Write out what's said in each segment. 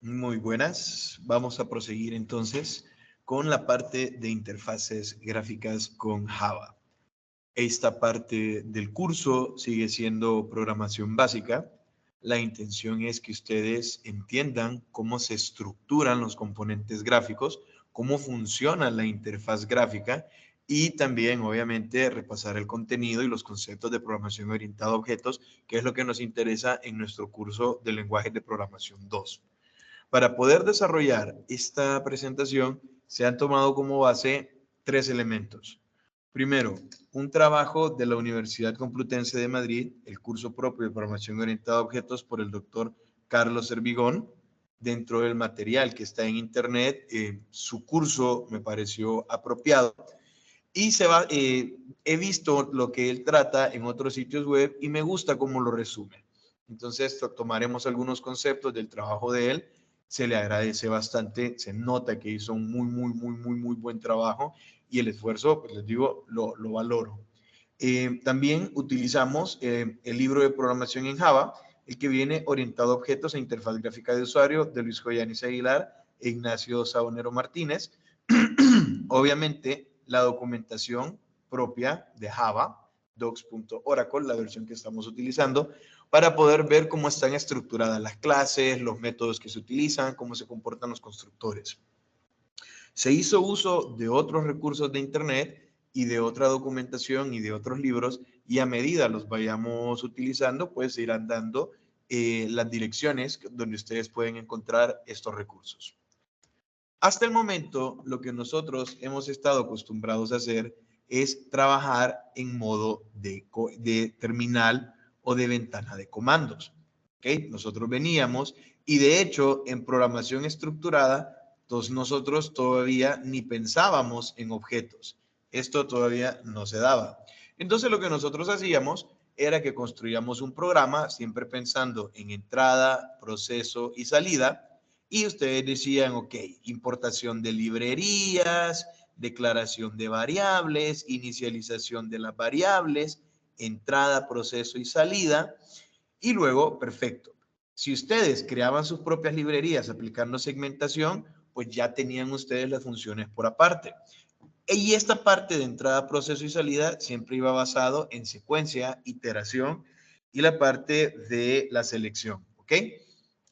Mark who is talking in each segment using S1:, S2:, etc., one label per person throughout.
S1: Muy buenas. Vamos a proseguir entonces con la parte de interfaces gráficas con Java. Esta parte del curso sigue siendo programación básica. La intención es que ustedes entiendan cómo se estructuran los componentes gráficos, cómo funciona la interfaz gráfica y también, obviamente, repasar el contenido y los conceptos de programación orientada a objetos, que es lo que nos interesa en nuestro curso de lenguajes de programación 2. Para poder desarrollar esta presentación, se han tomado como base tres elementos. Primero, un trabajo de la Universidad Complutense de Madrid, el curso propio de programación orientada a objetos por el doctor Carlos Hervigón. Dentro del material que está en internet, su curso me pareció apropiado y he visto lo que él trata en otros sitios web y me gusta cómo lo resume. Entonces tomaremos algunos conceptos del trabajo de él. Se le agradece bastante, se nota que hizo un muy buen trabajo y el esfuerzo, pues les digo, lo valoro. También utilizamos el libro de programación en Java, el que viene orientado a objetos e interfaz gráfica de usuario de Luis Joyanis Aguilar e Ignacio Saonero Martínez. Obviamente, la documentación propia de Java, docs.oracle, la versión que estamos utilizando, para poder ver cómo están estructuradas las clases, los métodos que se utilizan, cómo se comportan los constructores. Se hizo uso de otros recursos de Internet y de otra documentación y de otros libros, y a medida los vayamos utilizando, pues se irán dando las direcciones donde ustedes pueden encontrar estos recursos. Hasta el momento, lo que nosotros hemos estado acostumbrados a hacer es trabajar en modo de terminal o de ventana de comandos. ¿Okay? Nosotros veníamos y de hecho en programación estructurada, nosotros todavía ni pensábamos en objetos. Esto todavía no se daba. Entonces lo que nosotros hacíamos era que construíamos un programa siempre pensando en entrada, proceso y salida. Y ustedes decían, ok, importación de librerías, declaración de variables, inicialización de las variables, entrada, proceso y salida. Y luego, perfecto. Si ustedes creaban sus propias librerías aplicando segmentación, pues ya tenían ustedes las funciones por aparte. Y esta parte de entrada, proceso y salida siempre iba basado en secuencia, iteración y la parte de la selección, ¿ok?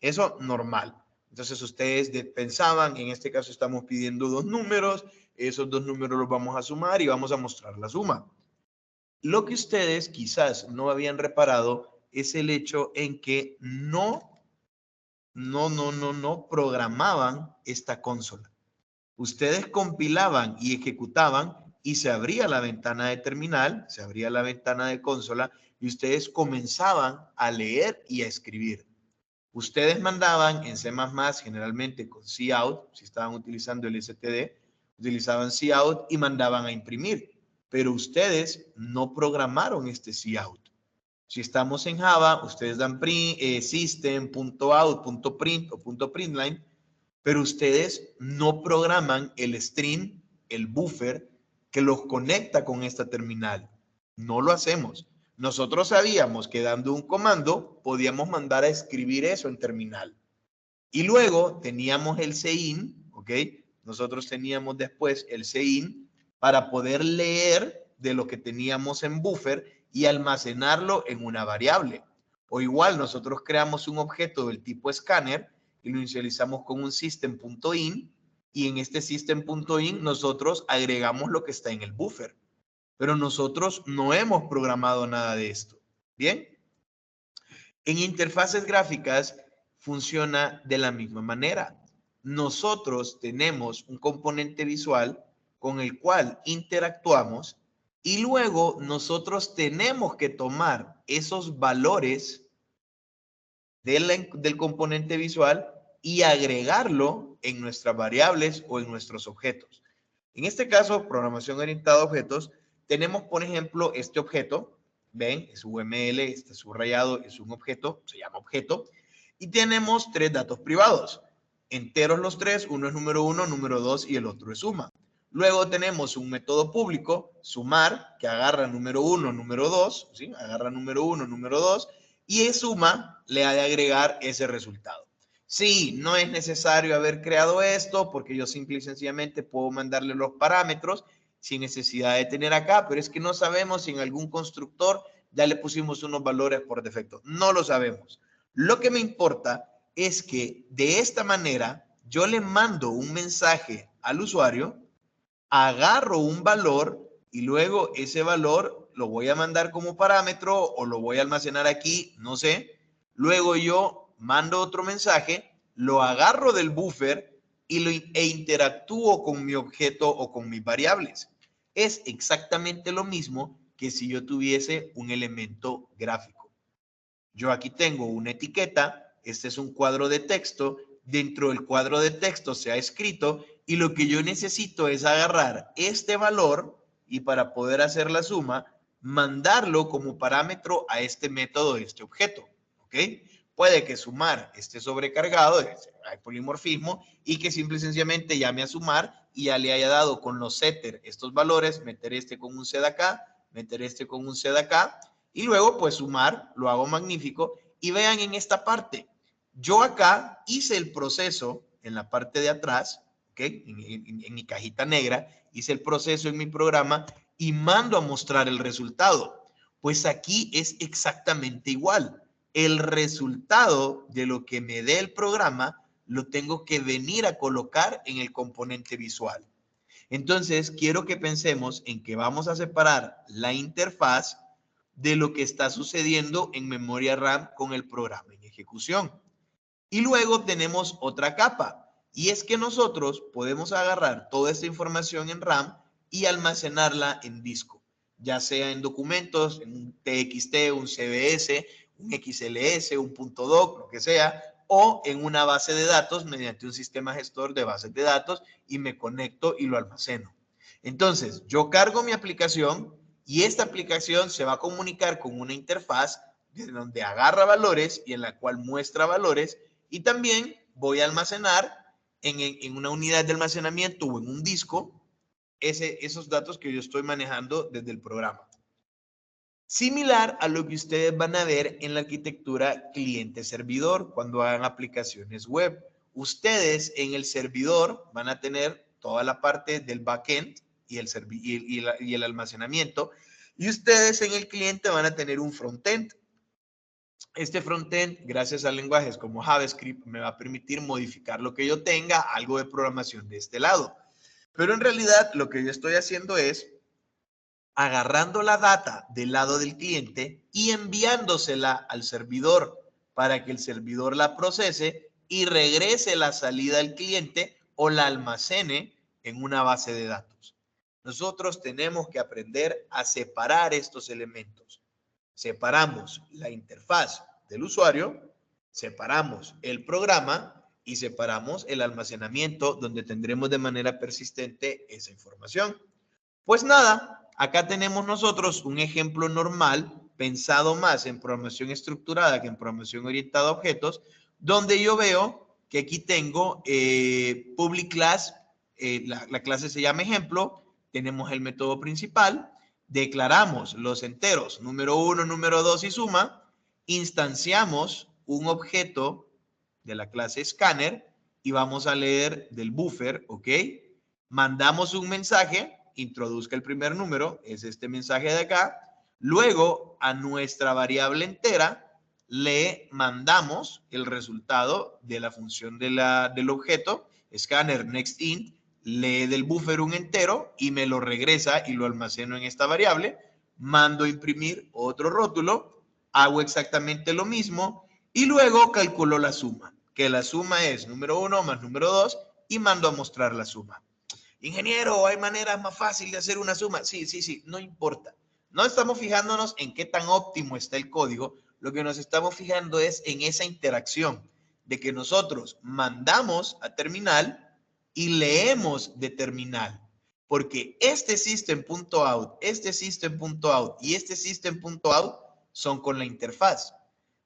S1: Eso normal. Entonces ustedes pensaban, en este caso estamos pidiendo dos números, esos dos números los vamos a sumar y vamos a mostrar la suma. Lo que ustedes quizás no habían reparado es el hecho en que no programaban esta consola. Ustedes compilaban y ejecutaban y se abría la ventana de terminal, se abría la ventana de consola y ustedes comenzaban a leer y a escribir. Ustedes mandaban en C++, generalmente con cout, si estaban utilizando el std, utilizaban cout y mandaban a imprimir. Pero ustedes no programaron este cout. Si estamos en Java, ustedes dan system.out.print o .println, pero ustedes no programan el string, el buffer, que los conecta con esta terminal. No lo hacemos. Nosotros sabíamos que dando un comando podíamos mandar a escribir eso en terminal. Y luego teníamos el cin, ¿ok? Nosotros teníamos después el cin para poder leer de lo que teníamos en buffer y almacenarlo en una variable. O igual nosotros creamos un objeto del tipo scanner y lo inicializamos con un system.in y en este system.in nosotros agregamos lo que está en el buffer. Pero nosotros no hemos programado nada de esto. ¿Bien? En interfaces gráficas funciona de la misma manera. Nosotros tenemos un componente visual con el cual interactuamos y luego nosotros tenemos que tomar esos valores del componente visual y agregarlo en nuestras variables o en nuestros objetos. En este caso, programación orientada a objetos, tenemos, por ejemplo, este objeto. Ven, es UML, está subrayado, es un objeto, se llama objeto. Y tenemos tres datos privados. Enteros los tres, uno es número 1, número 2 y el otro es suma. Luego tenemos un método público, sumar, que agarra número 1, número 2, ¿sí? Agarra número 1, número 2, y en suma le ha de agregar ese resultado. Sí, no es necesario haber creado esto porque yo simple y sencillamente puedo mandarle los parámetros sin necesidad de tener acá, pero es que no sabemos si en algún constructor ya le pusimos unos valores por defecto. No lo sabemos. Lo que me importa es que de esta manera yo le mando un mensaje al usuario, agarro un valor y luego ese valor lo voy a mandar como parámetro o lo voy a almacenar aquí, no sé. Luego yo mando otro mensaje, lo agarro del buffer e interactúo con mi objeto o con mis variables. Es exactamente lo mismo que si yo tuviese un elemento gráfico. Yo aquí tengo una etiqueta, este es un cuadro de texto, dentro del cuadro de texto se ha escrito y lo que yo necesito es agarrar este valor y para poder hacer la suma, mandarlo como parámetro a este método de este objeto, ¿ok? Puede que sumar esté sobrecargado, hay polimorfismo, y que simple y sencillamente llame a sumar y ya le haya dado con los setter estos valores, meter este con un C de acá, meter este con un C de acá, y luego pues sumar, lo hago magnífico, y vean en esta parte, yo acá hice el proceso en la parte de atrás, ¿ok? En mi cajita negra, hice el proceso en mi programa y mando a mostrar el resultado. Pues aquí es exactamente igual. El resultado de lo que me dé el programa lo tengo que venir a colocar en el componente visual. Entonces, quiero que pensemos en que vamos a separar la interfaz de lo que está sucediendo en memoria RAM con el programa en ejecución. Y luego tenemos otra capa, y es que nosotros podemos agarrar toda esta información en RAM y almacenarla en disco, ya sea en documentos, en un TXT, un CBS, un XLS, un .doc, lo que sea, o en una base de datos mediante un sistema gestor de bases de datos y me conecto y lo almaceno. Entonces, yo cargo mi aplicación y esta aplicación se va a comunicar con una interfaz de donde agarra valores y en la cual muestra valores y también voy a almacenar en una unidad de almacenamiento o en un disco esos datos que yo estoy manejando desde el programa. Similar a lo que ustedes van a ver en la arquitectura cliente-servidor cuando hagan aplicaciones web. Ustedes en el servidor van a tener toda la parte del backend y el almacenamiento y ustedes en el cliente van a tener un frontend. Este frontend, gracias a lenguajes como JavaScript, me va a permitir modificar lo que yo tenga, algo de programación de este lado. Pero en realidad lo que yo estoy haciendo es agarrando la data del lado del cliente y enviándosela al servidor para que el servidor la procese y regrese la salida al cliente o la almacene en una base de datos. Nosotros tenemos que aprender a separar estos elementos. Separamos la interfaz del usuario, separamos el programa y separamos el almacenamiento donde tendremos de manera persistente esa información. Pues nada, acá tenemos nosotros un ejemplo normal pensado más en programación estructurada que en programación orientada a objetos, donde yo veo que aquí tengo public class, la clase se llama ejemplo, tenemos el método principal, declaramos los enteros número 1, número 2 y suma, instanciamos un objeto de la clase scanner y vamos a leer del buffer, ¿ok? Mandamos un mensaje, introduzca el primer número, es este mensaje de acá. Luego a nuestra variable entera le mandamos el resultado de la función del objeto, scanner next int, lee del buffer un entero y me lo regresa y lo almaceno en esta variable. Mando a imprimir otro rótulo, hago exactamente lo mismo y luego calculo la suma, que la suma es número 1 más número 2 y mando a mostrar la suma. Ingeniero, ¿hay maneras más fáciles de hacer una suma? Sí, sí, sí, no importa. No estamos fijándonos en qué tan óptimo está el código, lo que nos estamos fijando es en esa interacción de que nosotros mandamos a terminal y leemos de terminal. Porque este system.out, este system.out y este system.out son con la interfaz.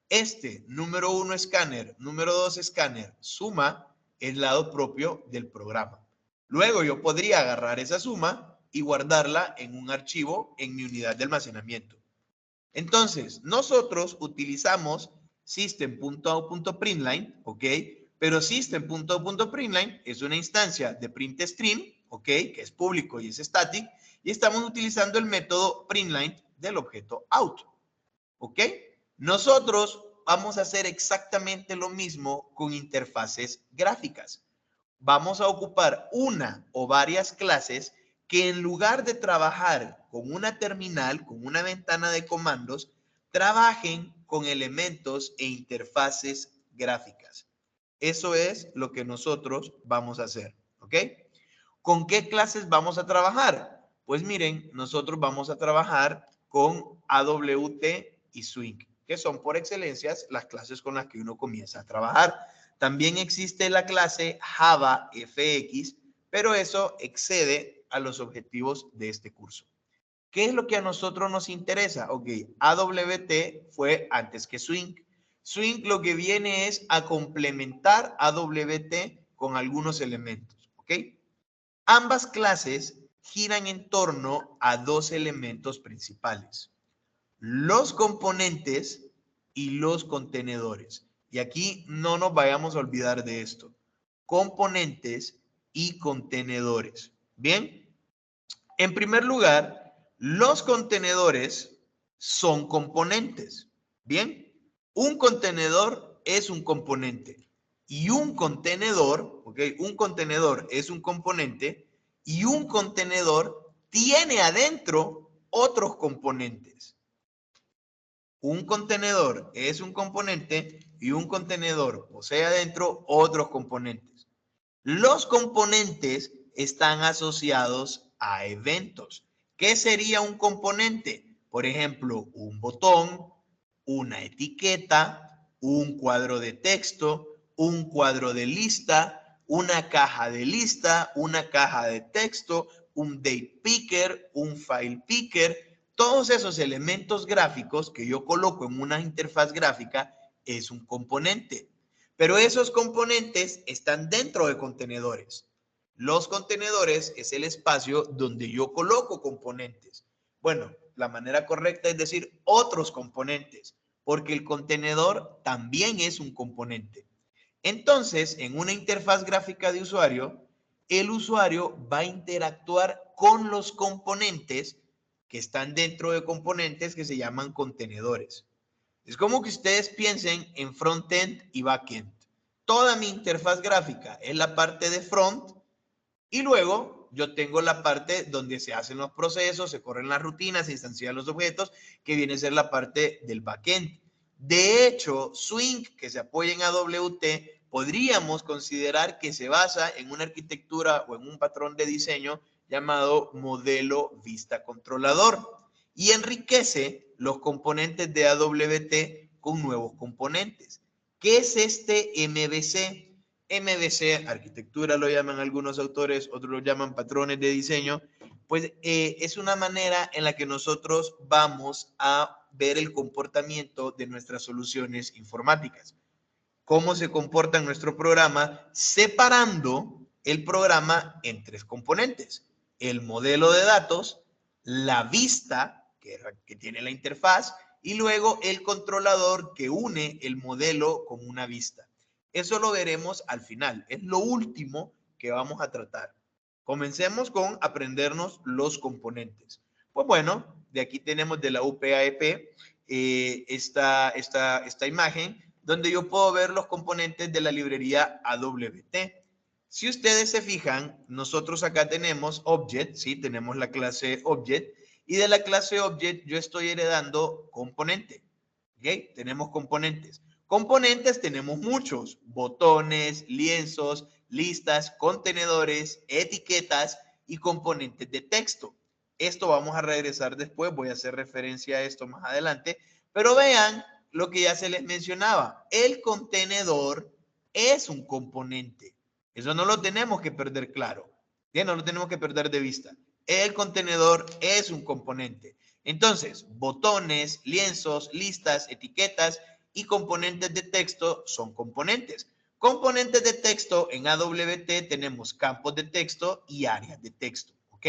S1: Este número 1 escáner, número 2 escáner, suma el lado propio del programa. Luego yo podría agarrar esa suma y guardarla en un archivo en mi unidad de almacenamiento. Entonces, nosotros utilizamos system.out.println, ¿ok? pero system.out.println es una instancia de printStream, ¿ok? Que es público y es static, y estamos utilizando el método println del objeto out, ¿ok? Nosotros vamos a hacer exactamente lo mismo con interfaces gráficas. Vamos a ocupar una o varias clases que en lugar de trabajar con una terminal, con una ventana de comandos, trabajen con elementos e interfaces gráficas. Eso es lo que nosotros vamos a hacer, ¿ok? ¿Con qué clases vamos a trabajar? Pues miren, nosotros vamos a trabajar con AWT y Swing, que son por excelencia las clases con las que uno comienza a trabajar. También existe la clase Java FX, pero eso excede a los objetivos de este curso. ¿Qué es lo que a nosotros nos interesa? Ok, AWT fue antes que Swing. Swing lo que viene es a complementar AWT con algunos elementos, ¿ok? Ambas clases giran en torno a dos elementos principales: los componentes y los contenedores. Y aquí no nos vayamos a olvidar de esto: componentes y contenedores. Bien, en primer lugar, los contenedores son componentes. Bien, un contenedor es un componente y un contenedor, ¿ok? Un contenedor es un componente y un contenedor tiene adentro otros componentes. Un contenedor es un componente y un contenedor posee adentro otros componentes. Los componentes están asociados a eventos. ¿Qué sería un componente? Por ejemplo, un botón, una etiqueta, un cuadro de texto, un cuadro de lista, una caja de lista, una caja de texto, un date picker, un file picker. Todos esos elementos gráficos que yo coloco en una interfaz gráfica es un componente. Pero esos componentes están dentro de contenedores. Los contenedores es el espacio donde yo coloco componentes. Bueno, la manera correcta es decir otros componentes, porque el contenedor también es un componente. Entonces, en una interfaz gráfica de usuario, el usuario va a interactuar con los componentes que están dentro de componentes que se llaman contenedores. Es como que ustedes piensen en frontend y backend. Toda mi interfaz gráfica es la parte de front y luego yo tengo la parte donde se hacen los procesos, se corren las rutinas, se instancian los objetos, que viene a ser la parte del backend. De hecho, Swing, que se apoya en AWT, podríamos considerar que se basa en una arquitectura o en un patrón de diseño llamado modelo vista controlador y enriquece los componentes de AWT con nuevos componentes. ¿Qué es este MVC? MVC, arquitectura lo llaman algunos autores, otros lo llaman patrones de diseño, pues es una manera en la que nosotros vamos a ver el comportamiento de nuestras soluciones informáticas. Cómo se comporta nuestro programa, separando el programa en tres componentes: el modelo de datos, la vista, que tiene la interfaz, y luego el controlador que une el modelo con una vista. Eso lo veremos al final. Es lo último que vamos a tratar. Comencemos con aprendernos los componentes. Pues bueno, de aquí tenemos de la UPAEP esta imagen donde yo puedo ver los componentes de la librería AWT. Si ustedes se fijan, nosotros acá tenemos Object, ¿sí? Tenemos la clase Object, y de la clase Object yo estoy heredando componente. ¿Ok? Tenemos componentes. Componentes tenemos muchos: botones, lienzos, listas, contenedores, etiquetas y componentes de texto. Esto vamos a regresar después, voy a hacer referencia a esto más adelante, pero vean lo que ya se les mencionaba: el contenedor es un componente. Eso no lo tenemos que perder claro. Bien, no lo tenemos que perder de vista. El contenedor es un componente. Entonces, botones, lienzos, listas, etiquetas y componentes de texto son componentes. Componentes de texto en AWT tenemos campos de texto y áreas de texto, ¿ok?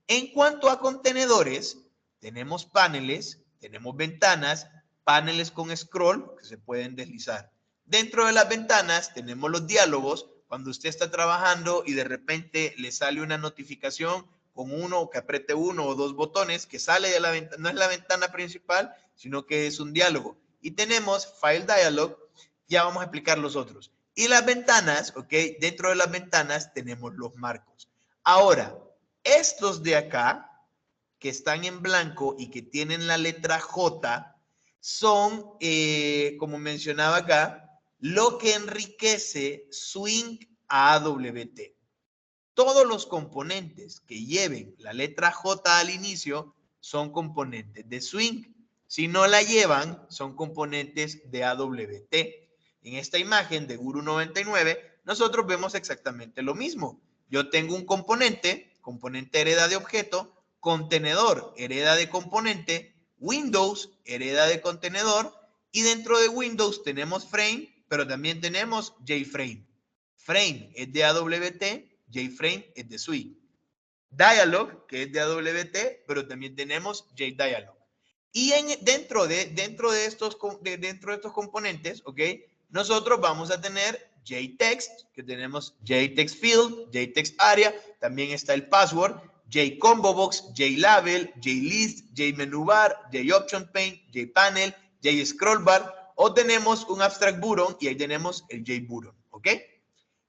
S1: En cuanto a contenedores, tenemos paneles, tenemos ventanas, paneles con scroll que se pueden deslizar. Dentro de las ventanas tenemos los diálogos. Cuando usted está trabajando y de repente le sale una notificación con uno, que apriete uno o dos botones, que sale de la ventana, no es la ventana principal, sino que es un diálogo. Y tenemos File Dialog, ya vamos a explicar los otros. Y las ventanas, ¿ok? Dentro de las ventanas tenemos los marcos. Ahora, estos de acá, que están en blanco y que tienen la letra J, son, como mencionaba acá, lo que enriquece Swing AWT. Todos los componentes que lleven la letra J al inicio son componentes de Swing. Si no la llevan, son componentes de AWT. En esta imagen de Guru 99, nosotros vemos exactamente lo mismo. Yo tengo un componente hereda de objeto, contenedor, hereda de componente, Windows, hereda de contenedor, y dentro de Windows tenemos frame, pero también tenemos JFrame. Frame es de AWT, JFrame es de Swing. Dialog, que es de AWT, pero también tenemos JDialog. Y dentro de estos componentes, ¿ok? Nosotros vamos a tener JText, que tenemos JText Field, JText Area, también está el password, JComboBox, JLabel, JList, JMenuBar, JOptionPane, JPanel, JScrollBar, o tenemos un Abstract Button y ahí tenemos el JButton, ¿ok?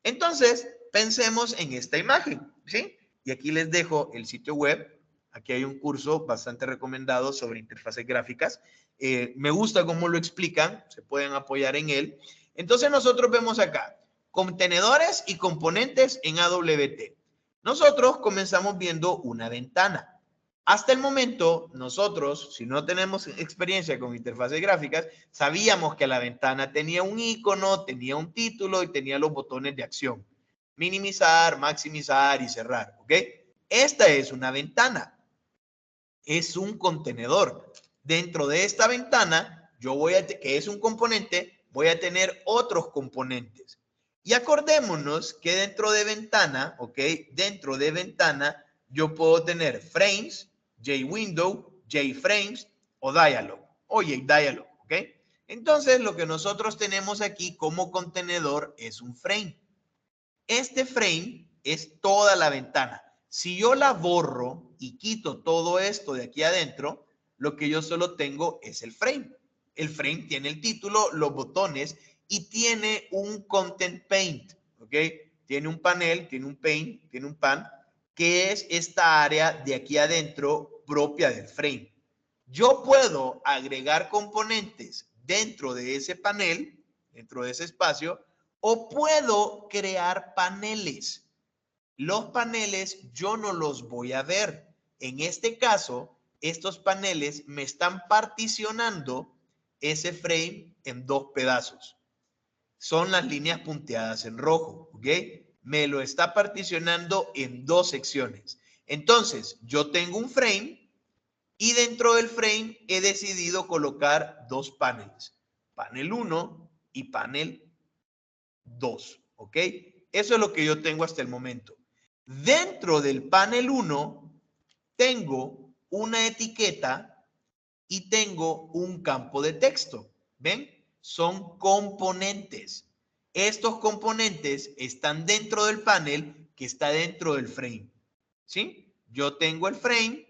S1: Entonces, pensemos en esta imagen, ¿sí? Y aquí les dejo el sitio web. Aquí hay un curso bastante recomendado sobre interfaces gráficas. Me gusta cómo lo explican, se pueden apoyar en él. Entonces nosotros vemos acá contenedores y componentes en AWT. Nosotros comenzamos viendo una ventana. Hasta el momento, nosotros, si no tenemos experiencia con interfaces gráficas, sabíamos que la ventana tenía un icono, tenía un título y tenía los botones de acción. Minimizar, maximizar y cerrar, ¿ok? Esta es una ventana. Es un contenedor. Dentro de esta ventana, que es un componente, voy a tener otros componentes. Y acordémonos que dentro de ventana, ¿ok? Dentro de ventana, yo puedo tener frames, JWindow, JFrames o Dialog, o JDialog, ¿ok? Entonces, lo que nosotros tenemos aquí como contenedor es un frame. Este frame es toda la ventana. Si yo la borro y quito todo esto de aquí adentro, lo que yo solo tengo es el frame. El frame tiene el título, los botones y tiene un content paint, ¿ok? Tiene un panel, tiene un paint, tiene un pan, que es esta área de aquí adentro propia del frame. Yo puedo agregar componentes dentro de ese panel, dentro de ese espacio, o puedo crear paneles. Los paneles yo no los voy a ver. En este caso, estos paneles me están particionando ese frame en dos pedazos. Son las líneas punteadas en rojo, ¿ok? Me lo está particionando en dos secciones. Entonces, yo tengo un frame y dentro del frame he decidido colocar dos paneles. Panel 1 y panel 2, ¿ok? Eso es lo que yo tengo hasta el momento. Dentro del panel 1 tengo una etiqueta y tengo un campo de texto. ¿Ven? Son componentes. Estos componentes están dentro del panel que está dentro del frame. ¿Sí? Yo tengo el frame.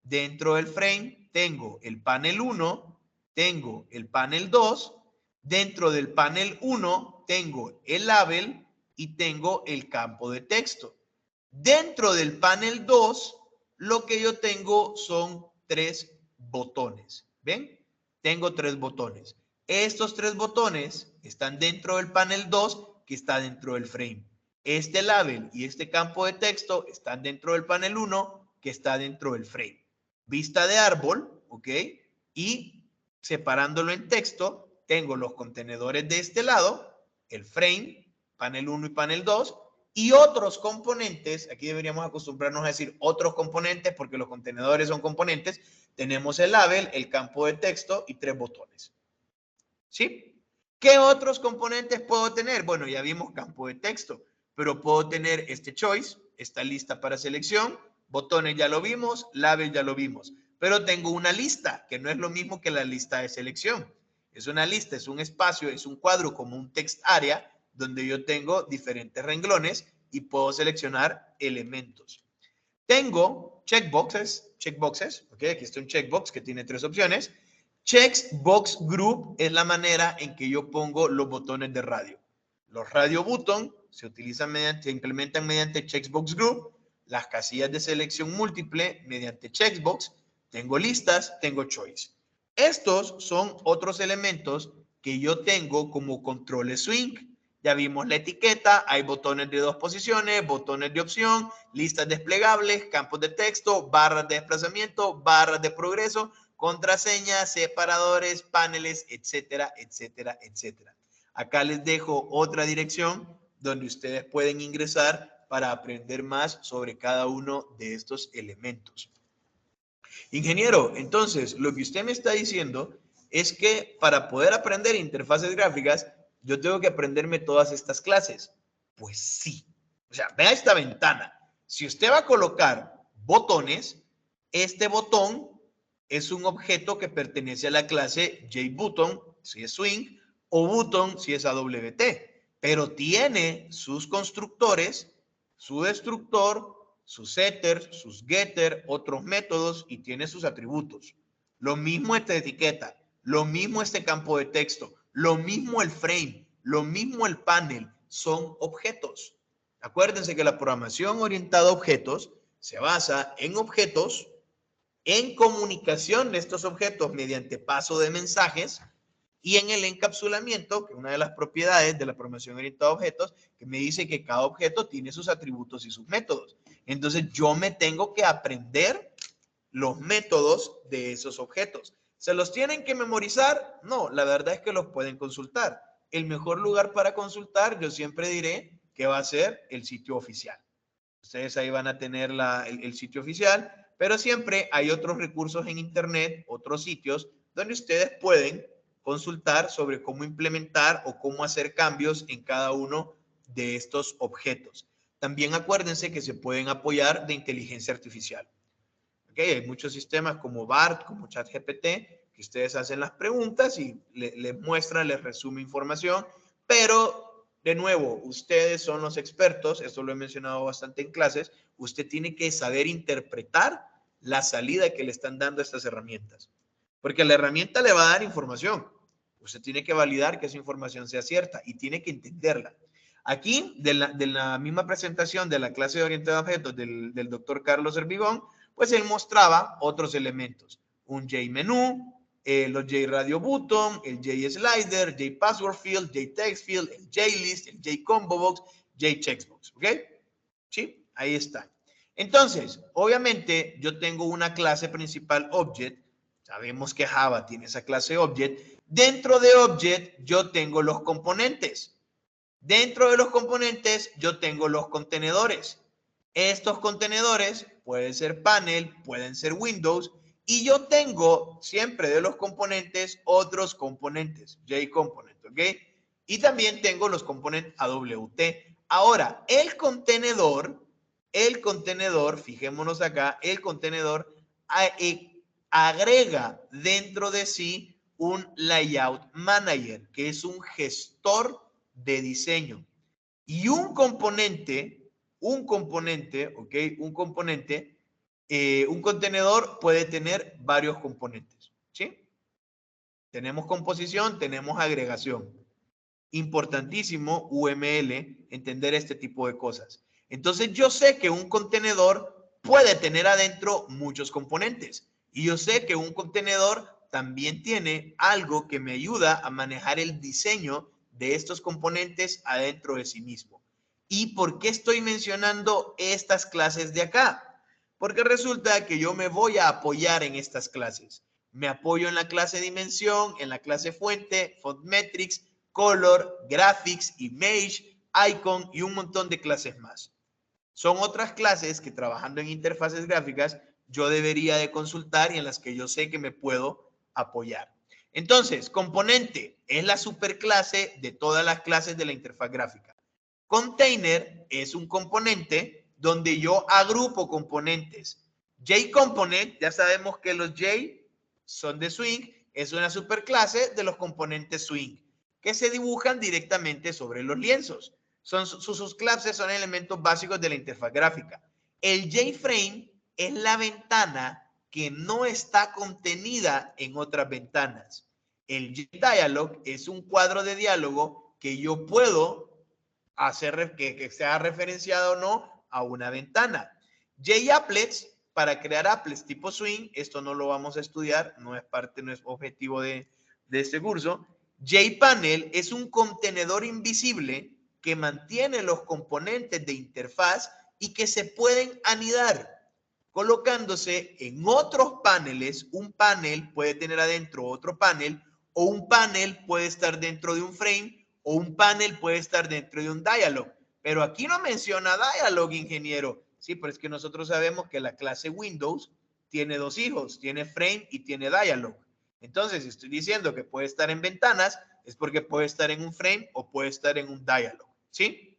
S1: Dentro del frame tengo el panel 1, tengo el panel 2. Dentro del panel 1 tengo el label y tengo el campo de texto. Dentro del panel 2, lo que yo tengo son 3 botones. ¿Ven? Tengo 3 botones. Estos 3 botones están dentro del panel 2, que está dentro del frame. Este label y este campo de texto están dentro del panel 1, que está dentro del frame. Vista de árbol, ¿ok? Y separándolo en texto, tengo los contenedores de este lado, el frame, panel 1 y panel 2, y otros componentes. Aquí deberíamos acostumbrarnos a decir otros componentes porque los contenedores son componentes. Tenemos el label, el campo de texto y 3 botones. ¿Sí? ¿Qué otros componentes puedo tener? Bueno, ya vimos campo de texto, pero puedo tener este choice, esta lista para selección, botones ya lo vimos, label ya lo vimos, pero tengo una lista que no es lo mismo que la lista de selección. Es una lista, es un espacio, es un cuadro como un text area donde yo tengo diferentes renglones y puedo seleccionar elementos. Tengo checkboxes, ¿ok? Aquí está un checkbox que tiene 3 opciones. Checkbox group es la manera en que yo pongo los botones de radio. Los radio button se implementan mediante checkbox group. Las casillas de selección múltiple mediante checkbox. Tengo listas, tengo choice. Estos son otros elementos que yo tengo como controles swing. Ya vimos la etiqueta, hay botones de 2 posiciones, botones de opción, listas desplegables, campos de texto, barras de desplazamiento, barras de progreso, contraseñas, separadores, paneles, etcétera, etcétera, etcétera. Acá les dejo otra dirección donde ustedes pueden ingresar para aprender más sobre cada uno de estos elementos. Ingeniero, entonces, lo que usted me está diciendo es que para poder aprender interfaces gráficas, yo tengo que aprenderme todas estas clases. Pues sí. O sea, vea esta ventana. Si usted va a colocar botones, este botón es un objeto que pertenece a la clase JButton, si es swing, o button, si es AWT. Pero tiene sus constructores, su destructor, sus setters, sus getters, otros métodos y tiene sus atributos. Lo mismo esta etiqueta, lo mismo este campo de texto, lo mismo el frame, lo mismo el panel, son objetos. Acuérdense que la programación orientada a objetos se basa en objetos, en comunicación de estos objetos mediante paso de mensajes y en el encapsulamiento, que es una de las propiedades de la programación orientada a objetos, que me dice que cada objeto tiene sus atributos y sus métodos. Entonces yo me tengo que aprender los métodos de esos objetos. ¿Se los tienen que memorizar? No, la verdad es que los pueden consultar. El mejor lugar para consultar, yo siempre diré que va a ser el sitio oficial. Ustedes ahí van a tener el sitio oficial, pero siempre hay otros recursos en internet, otros sitios, donde ustedes pueden consultar sobre cómo implementar o cómo hacer cambios en cada uno de estos objetos. También acuérdense que se pueden apoyar de inteligencia artificial. ¿Okay? Hay muchos sistemas como BART, como ChatGPT, que ustedes hacen las preguntas y les muestra, les resume información, pero de nuevo, ustedes son los expertos, esto lo he mencionado bastante en clases, usted tiene que saber interpretar la salida que le están dando estas herramientas, porque la herramienta le va a dar información, usted tiene que validar que esa información sea cierta y tiene que entenderla. Aquí, de la misma presentación de la clase de orientación a objetos del doctor Carlos Herbigón, pues él mostraba otros elementos, un JMenú, los JRadio Button, el JSlider, JPassword Field, JText Field, el JList, el JComboBox, JCheckbox, ¿ok? Sí, ahí está. Entonces, obviamente, yo tengo una clase principal Object, sabemos que Java tiene esa clase Object, dentro de Object yo tengo los componentes. Dentro de los componentes yo tengo los contenedores. Estos contenedores pueden ser panel, pueden ser Windows y yo tengo siempre de los componentes otros componentes, JComponent, ¿ok? Y también tengo los componentes AWT. Ahora, el contenedor, fijémonos acá, el contenedor agrega dentro de sí un Layout Manager, que es un gestor de diseño. Y un componente, ¿ok? Un contenedor puede tener varios componentes, ¿sí? Tenemos composición, tenemos agregación. Importantísimo, UML, entender este tipo de cosas. Entonces, yo sé que un contenedor puede tener adentro muchos componentes. Y yo sé que un contenedor también tiene algo que me ayuda a manejar el diseño de estos componentes adentro de sí mismo. ¿Y por qué estoy mencionando estas clases de acá? Porque resulta que yo me voy a apoyar en estas clases. Me apoyo en la clase dimensión, en la clase fuente, font metrics, color, graphics, image, icon y un montón de clases más. Son otras clases que trabajando en interfaces gráficas yo debería de consultar y en las que yo sé que me puedo apoyar. Entonces, componente es la superclase de todas las clases de la interfaz gráfica. Container es un componente donde yo agrupo componentes. JComponent, ya sabemos que los J son de swing, es una superclase de los componentes swing que se dibujan directamente sobre los lienzos. Sus clases son elementos básicos de la interfaz gráfica. El JFrame es la ventana que no está contenida en otras ventanas. El JDialog es un cuadro de diálogo que yo puedo hacer que sea referenciado o no a una ventana. JApplets, para crear applets tipo swing, esto no lo vamos a estudiar, no es objetivo de este curso. JPanel es un contenedor invisible que mantiene los componentes de interfaz y que se pueden anidar colocándose en otros paneles. Un panel puede tener adentro otro panel, o un panel puede estar dentro de un frame, o un panel puede estar dentro de un dialog. Pero aquí no menciona dialog, ingeniero. Sí, pero es que nosotros sabemos que la clase Windows tiene dos hijos, tiene frame y tiene dialog. Entonces, si estoy diciendo que puede estar en ventanas, es porque puede estar en un frame o puede estar en un dialog, ¿sí?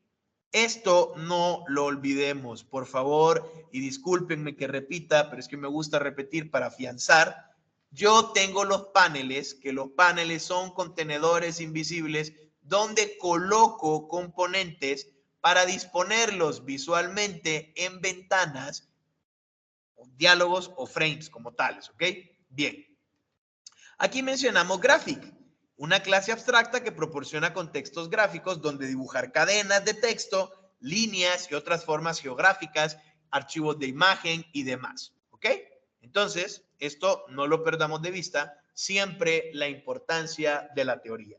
S1: Esto no lo olvidemos, por favor, y discúlpenme que repita, pero es que me gusta repetir para afianzar. Yo tengo los paneles, que los paneles son contenedores invisibles donde coloco componentes para disponerlos visualmente en ventanas, diálogos o frames como tales, ¿ok? Bien. Aquí mencionamos Graphic, una clase abstracta que proporciona contextos gráficos donde dibujar cadenas de texto, líneas y otras formas geográficas, archivos de imagen y demás. ¿Ok? Entonces, esto no lo perdamos de vista. Siempre la importancia de la teoría.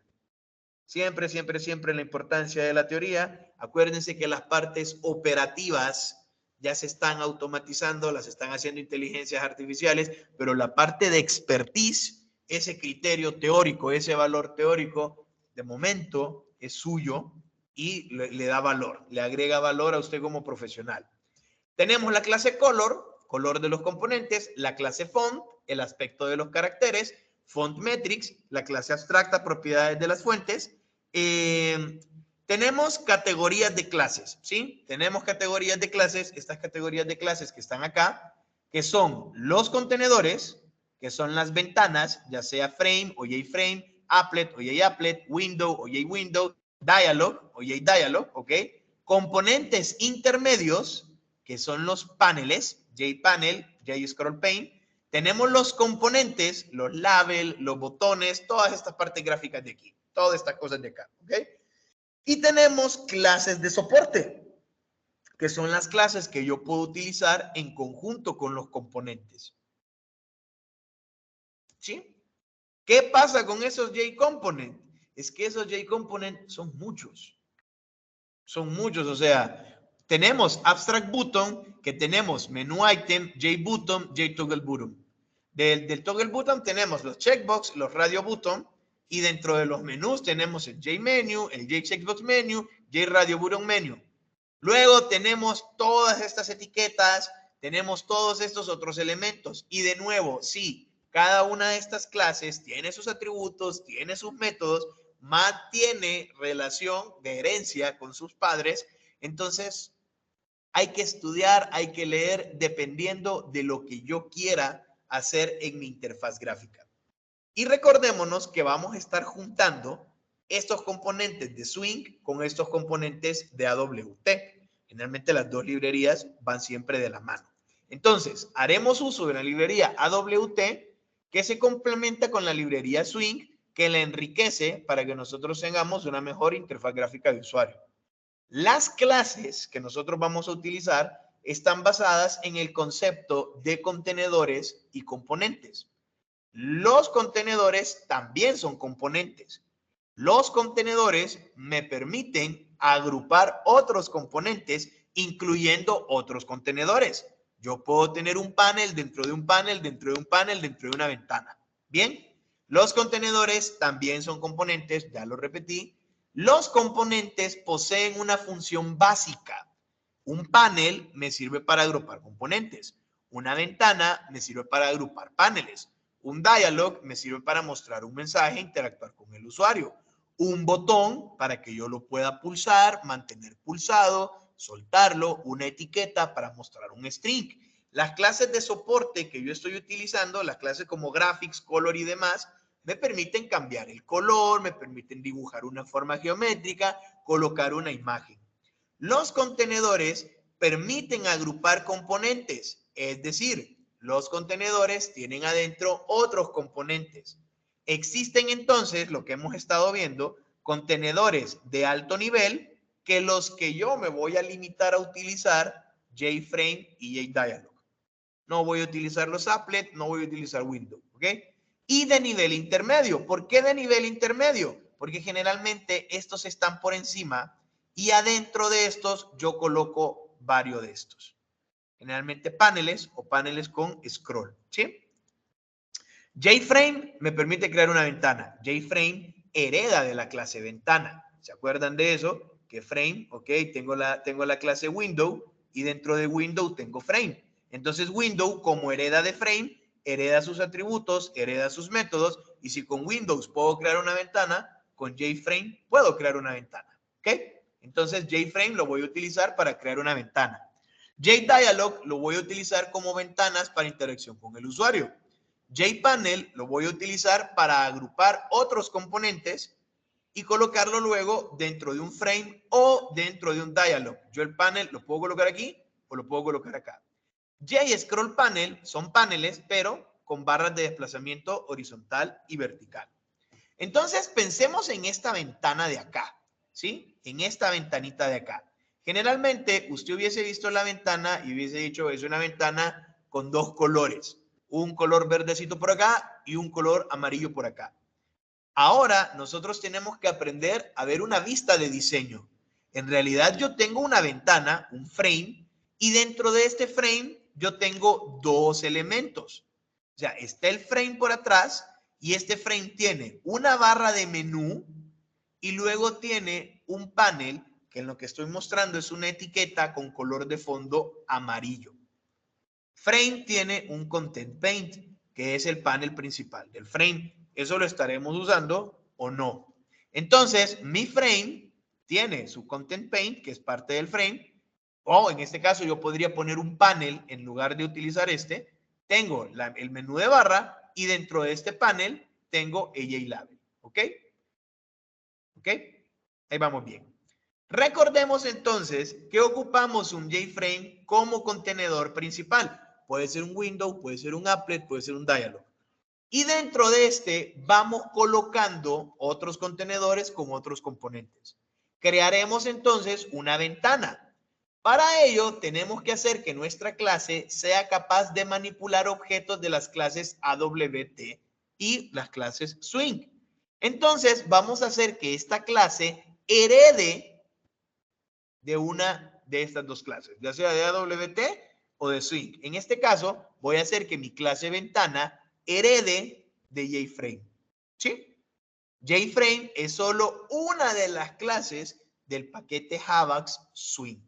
S1: Siempre, siempre, siempre la importancia de la teoría. Acuérdense que las partes operativas ya se están automatizando, las están haciendo inteligencias artificiales, pero la parte de expertise, ese criterio teórico, ese valor teórico, de momento es suyo y le da valor, le agrega valor a usted como profesional. Tenemos la clase color, color de los componentes, la clase font, el aspecto de los caracteres, font metrics, la clase abstracta, propiedades de las fuentes. Tenemos categorías de clases, ¿sí? Tenemos categorías de clases, estas categorías de clases que están acá, que son los contenedores, que son las ventanas, ya sea frame o JFrame, applet o JApplet, window o JWindow, dialog o JDialog, ¿ok? Componentes intermedios, que son los paneles, JPanel, JScrollPane. Tenemos los componentes, los labels, los botones, todas estas partes gráficas de aquí, todas estas cosas de acá, ¿ok? Y tenemos clases de soporte, que son las clases que yo puedo utilizar en conjunto con los componentes. ¿Sí? ¿Qué pasa con esos JComponent? Es que esos JComponent son muchos. Son muchos, o sea, tenemos Abstract Button, que tenemos Menú Item, JButton, JToggle Button. Del Toggle Button tenemos los Checkbox, los Radio Button, y dentro de los menús tenemos el JMenu, el JCheckbox Menu, JRadio Button Menu. Luego tenemos todas estas etiquetas, tenemos todos estos otros elementos. Y de nuevo, sí, cada una de estas clases tiene sus atributos, tiene sus métodos, mantiene relación de herencia con sus padres. Entonces, hay que estudiar, hay que leer dependiendo de lo que yo quiera hacer en mi interfaz gráfica. Y recordémonos que vamos a estar juntando estos componentes de Swing con estos componentes de AWT. Generalmente las dos librerías van siempre de la mano. Entonces, haremos uso de la librería AWT que se complementa con la librería Swing que la enriquece para que nosotros tengamos una mejor interfaz gráfica de usuario. Las clases que nosotros vamos a utilizar están basadas en el concepto de contenedores y componentes. Los contenedores también son componentes. Los contenedores me permiten agrupar otros componentes, incluyendo otros contenedores. Yo puedo tener un panel dentro de un panel, dentro de un panel, dentro de una ventana. Bien, los contenedores también son componentes, ya lo repetí. Los componentes poseen una función básica. Un panel me sirve para agrupar componentes. Una ventana me sirve para agrupar paneles. Un dialog me sirve para mostrar un mensaje e interactuar con el usuario. Un botón para que yo lo pueda pulsar, mantener pulsado, soltarlo. Una etiqueta para mostrar un string. Las clases de soporte que yo estoy utilizando, las clases como graphics, color y demás, Me permiten cambiar el color, me permiten dibujar una forma geométrica, colocar una imagen. Los contenedores permiten agrupar componentes, es decir, los contenedores tienen adentro otros componentes. Existen entonces, lo que hemos estado viendo, contenedores de alto nivel que los que yo me voy a limitar a utilizar JFrame y JDialog. No voy a utilizar los applet, no voy a utilizar Windows, ¿ok? Y de nivel intermedio. ¿Por qué de nivel intermedio? Porque generalmente estos están por encima y adentro de estos yo coloco varios de estos. Generalmente paneles o paneles con scroll, ¿sí? JFrame me permite crear una ventana. JFrame hereda de la clase ventana. ¿Se acuerdan de eso? Que frame, ok, tengo la clase window y dentro de window tengo frame. Entonces window, como hereda de frame, hereda sus atributos, hereda sus métodos, y si con Windows puedo crear una ventana, con JFrame puedo crear una ventana, ¿ok? Entonces JFrame lo voy a utilizar para crear una ventana. JDialog lo voy a utilizar como ventanas para interacción con el usuario. JPanel lo voy a utilizar para agrupar otros componentes y colocarlo luego dentro de un frame o dentro de un dialog. Yo el panel lo puedo colocar aquí o lo puedo colocar acá. JScroll Panel son paneles, pero con barras de desplazamiento horizontal y vertical. Entonces, pensemos en esta ventana de acá, ¿sí? En esta ventanita de acá. Generalmente, usted hubiese visto la ventana y hubiese dicho, es una ventana con dos colores. Un color verdecito por acá y un color amarillo por acá. Ahora, nosotros tenemos que aprender a ver una vista de diseño. En realidad, yo tengo una ventana, un frame, y dentro de este frame yo tengo dos elementos. O sea, está el frame por atrás y este frame tiene una barra de menú y luego tiene un panel que en lo que estoy mostrando es una etiqueta con color de fondo amarillo. Frame tiene un Content Paint, que es el panel principal del frame. Eso lo estaremos usando o no. Entonces, mi frame tiene su Content Paint, que es parte del frame, o en este caso yo podría poner un panel en lugar de utilizar este. Tengo el menú de barra y dentro de este panel tengo AJ Label. ¿Ok? ¿Ok? Ahí vamos bien. Recordemos entonces que ocupamos un JFrame como contenedor principal. Puede ser un window, puede ser un applet, puede ser un dialog. Y dentro de este vamos colocando otros contenedores con otros componentes. Crearemos entonces una ventana. Para ello tenemos que hacer que nuestra clase sea capaz de manipular objetos de las clases AWT y las clases Swing. Entonces vamos a hacer que esta clase herede de una de estas dos clases, ya sea de AWT o de Swing. En este caso, voy a hacer que mi clase ventana herede de JFrame. ¿Sí? JFrame es solo una de las clases del paquete Javax Swing.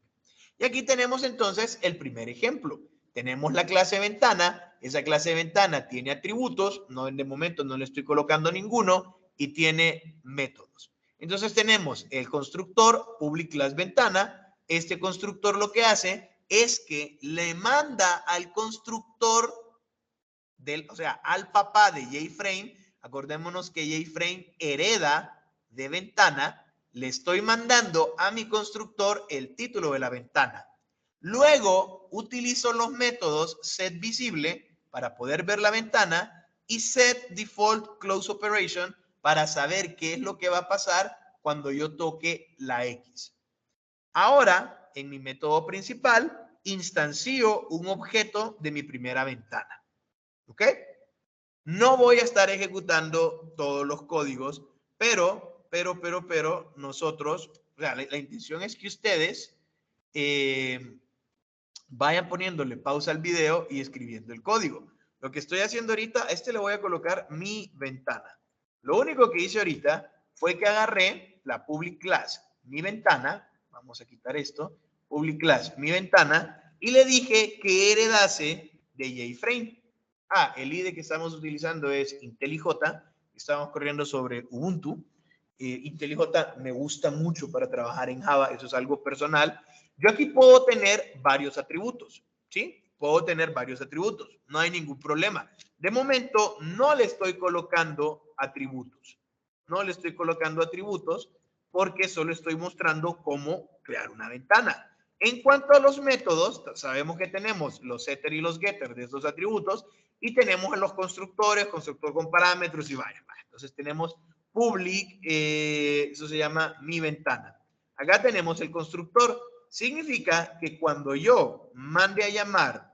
S1: Y aquí tenemos entonces el primer ejemplo. Tenemos la clase ventana. Esa clase ventana tiene atributos. No, de momento no le estoy colocando ninguno. Y tiene métodos. Entonces tenemos el constructor public class ventana. Este constructor lo que hace es que le manda al constructor o sea, al papá de JFrame. Acordémonos que JFrame hereda de ventana. Le estoy mandando a mi constructor el título de la ventana. Luego utilizo los métodos setVisible para poder ver la ventana y setDefaultCloseOperation para saber qué es lo que va a pasar cuando yo toque la X. Ahora, en mi método principal, instancio un objeto de mi primera ventana. ¿Ok? No voy a estar ejecutando todos los códigos, pero nosotros, o sea, la intención es que ustedes vayan poniéndole pausa al video y escribiendo el código. Lo que estoy haciendo ahorita, le voy a colocar mi ventana. Lo único que hice ahorita fue que agarré la public class, mi ventana, vamos a quitar esto, public class, mi ventana, y le dije que heredase de JFrame. El IDE que estamos utilizando es IntelliJ, estamos corriendo sobre Ubuntu. IntelliJ me gusta mucho para trabajar en Java, eso es algo personal. Yo aquí puedo tener varios atributos, ¿sí? Puedo tener varios atributos, no hay ningún problema. De momento no le estoy colocando atributos. No le estoy colocando atributos porque solo estoy mostrando cómo crear una ventana. En cuanto a los métodos, sabemos que tenemos los setter y los getter de estos atributos y tenemos los constructores, constructor con parámetros y vaya. Entonces tenemos public, eso se llama mi ventana. Acá tenemos el constructor. Significa que cuando yo mande a llamar,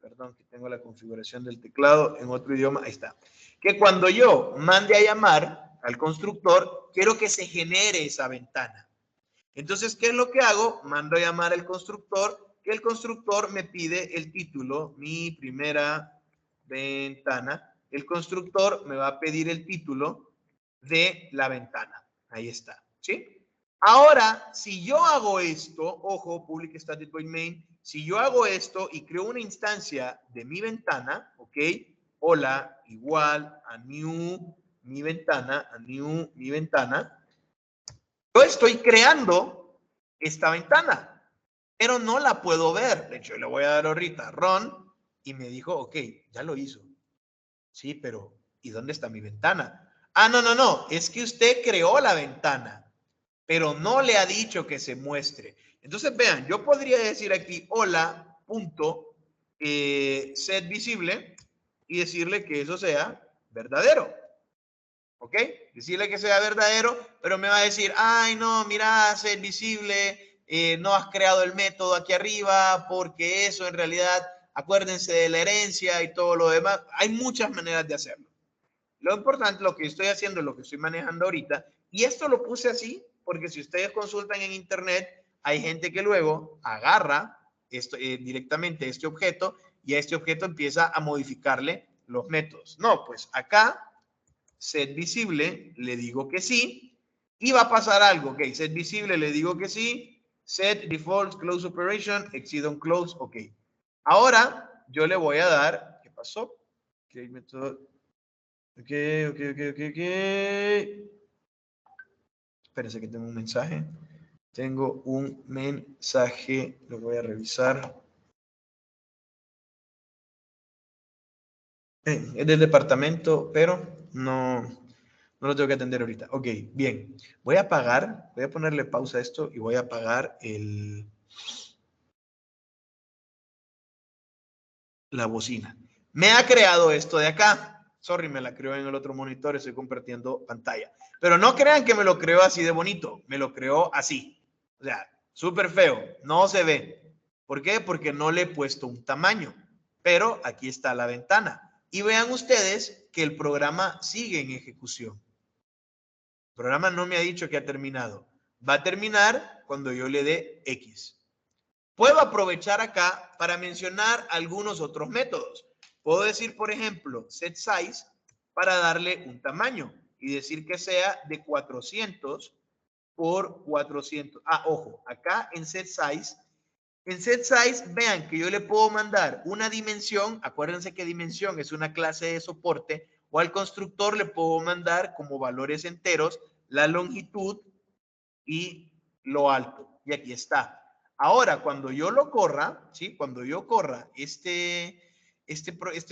S1: perdón que tengo la configuración del teclado en otro idioma, ahí está, que cuando yo mande a llamar al constructor, quiero que se genere esa ventana. Entonces, ¿qué es lo que hago? Mando a llamar al constructor, que el constructor me pide el título, mi primera ventana. El constructor me va a pedir el título de la ventana. Ahí está, ¿sí? Ahora, si yo hago esto, ojo, public static void main, si yo hago esto y creo una instancia de mi ventana, ¿ok? Hola, igual a new, mi ventana, a new, mi ventana. Yo estoy creando esta ventana, pero no la puedo ver. De hecho, le voy a dar ahorita run y me dijo, ok, ya lo hizo. Sí, pero ¿y dónde está mi ventana? Ah, no, es que usted creó la ventana, pero no le ha dicho que se muestre. Entonces, vean, yo podría decir aquí, hola, punto, set visible y decirle que eso sea verdadero. ¿Ok? Decirle que sea verdadero, pero me va a decir, ay, no, mira, set visible, no has creado el método aquí arriba, porque eso en realidad, acuérdense de la herencia y todo lo demás. Hay muchas maneras de hacerlo. Lo importante, lo que estoy haciendo es lo que estoy manejando ahorita, y esto lo puse así, porque si ustedes consultan en internet, hay gente que luego agarra esto, directamente este objeto, y a este objeto empieza a modificarle los métodos. No, pues acá set visible, le digo que sí, y va a pasar algo, ok, set visible, le digo que sí, set default close operation, exceed on close, ok. Ahora yo le voy a dar, ¿qué pasó? Ok, método, ok. Espérense que tengo un mensaje. Tengo un mensaje, lo voy a revisar. Es del departamento, pero no lo tengo que atender ahorita. Ok, bien. Voy a apagar, voy a ponerle pausa a esto y voy a apagar la bocina. Me ha creado esto de acá. Sorry, me la creó en el otro monitor, estoy compartiendo pantalla. Pero no crean que me lo creó así de bonito, me lo creó así. O sea, súper feo, no se ve. ¿Por qué? Porque no le he puesto un tamaño. Pero aquí está la ventana. Y vean ustedes que el programa sigue en ejecución. El programa no me ha dicho que ha terminado. Va a terminar cuando yo le dé X. Puedo aprovechar acá para mencionar algunos otros métodos. Puedo decir, por ejemplo, set size para darle un tamaño y decir que sea de 400 por 400. Ah, ojo, acá en set size, vean que yo le puedo mandar una dimensión, acuérdense que dimensión es una clase de soporte, o al constructor le puedo mandar como valores enteros la longitud y lo alto. Y aquí está. Ahora, cuando yo lo corra, ¿sí? Cuando yo corra este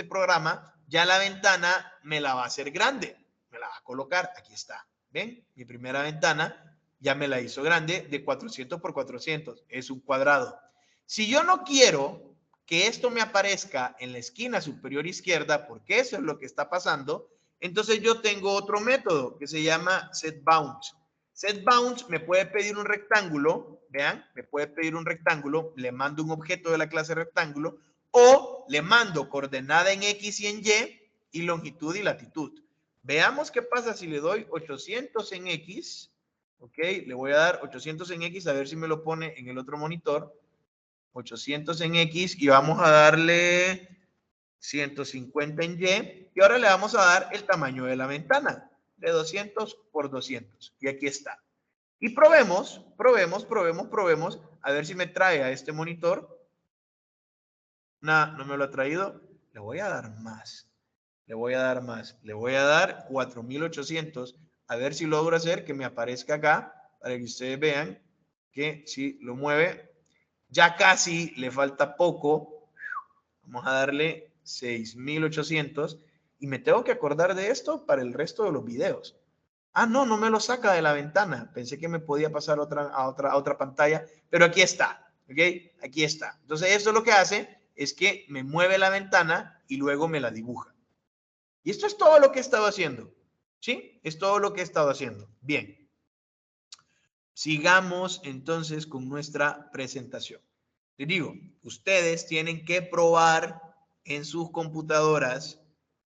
S1: programa, ya la ventana me la va a hacer grande. Me la va a colocar. Aquí está. ¿Ven? Mi primera ventana ya me la hizo grande de 400 por 400. Es un cuadrado. Si yo no quiero que esto me aparezca en la esquina superior izquierda, porque eso es lo que está pasando, entonces yo tengo otro método que se llama setBounce. SetBounce me puede pedir un rectángulo, vean, me puede pedir un rectángulo, le mando un objeto de la clase rectángulo, o le mando coordenada en X y en y longitud y latitud. Veamos qué pasa si le doy 800 en X, ok, le voy a dar 800 en X, a ver si me lo pone en el otro monitor, 800 en X, y vamos a darle 150 en y ahora le vamos a dar el tamaño de la ventana, de 200 por 200, y aquí está. Y probemos, a ver si me trae a este monitor. No me lo ha traído. Le voy a dar más, le voy a dar 4800, a ver si logro hacer que me aparezca acá, para que ustedes vean que si lo mueve, ya casi le falta poco. Vamos a darle 6800 y me tengo que acordar de esto para el resto de los videos. Ah, no, no me lo saca de la ventana. Pensé que me podía pasar a otra pantalla, pero aquí está, ¿ok? Aquí está. Entonces, eso lo que hace es que me mueve la ventana y luego me la dibuja. Y esto es todo lo que he estado haciendo, ¿sí? Es todo lo que he estado haciendo. Bien. Sigamos entonces con nuestra presentación. Les digo, ustedes tienen que probar en sus computadoras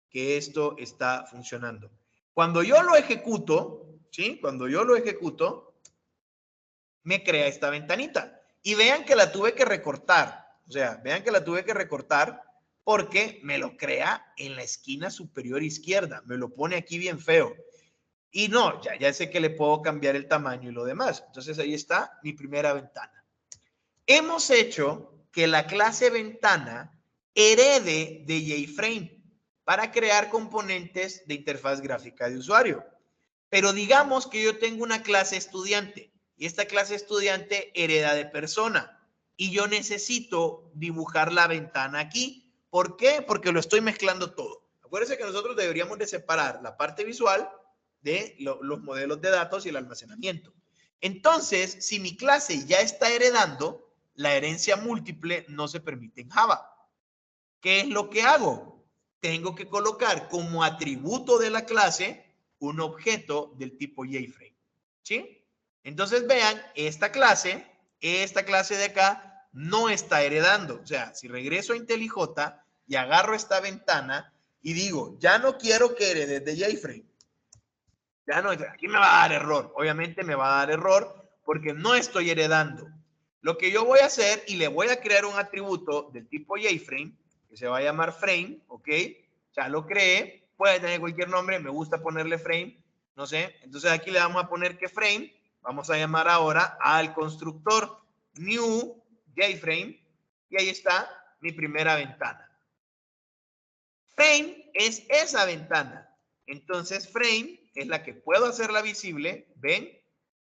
S1: que esto está funcionando. Cuando yo lo ejecuto, ¿sí? Cuando yo lo ejecuto, me crea esta ventanita. Y vean que la tuve que recortar. O sea, vean que la tuve que recortar porque me lo crea en la esquina superior izquierda. Me lo pone aquí bien feo. Y no, ya sé que le puedo cambiar el tamaño y lo demás. Entonces ahí está mi primera ventana. Hemos hecho que la clase ventana herede de JFrame para crear componentes de interfaz gráfica de usuario. Pero digamos que yo tengo una clase estudiante y esta clase estudiante hereda de persona y yo necesito dibujar la ventana aquí. ¿Por qué? Porque lo estoy mezclando todo. Acuérdense que nosotros deberíamos de separar la parte visual de los modelos de datos y el almacenamiento. Entonces, si mi clase ya está heredando, la herencia múltiple no se permite en Java. ¿Qué es lo que hago? Tengo que colocar como atributo de la clase un objeto del tipo JFrame. ¿Sí? Entonces vean, esta clase de acá no está heredando. O sea, si regreso a IntelliJ y agarro esta ventana y digo, ya no quiero que heredes de JFrame. Ya no, aquí me va a dar error. Obviamente me va a dar error porque no estoy heredando. Lo que yo voy a hacer y le voy a crear un atributo del tipo JFrame que se va a llamar frame, ¿ok? Ya lo creé, puede tener cualquier nombre, me gusta ponerle frame, no sé. Entonces aquí le vamos a poner que frame, vamos a llamar ahora al constructor new JFrame y ahí está mi primera ventana. Frame es esa ventana. Entonces frame es la que puedo hacerla visible, ¿ven?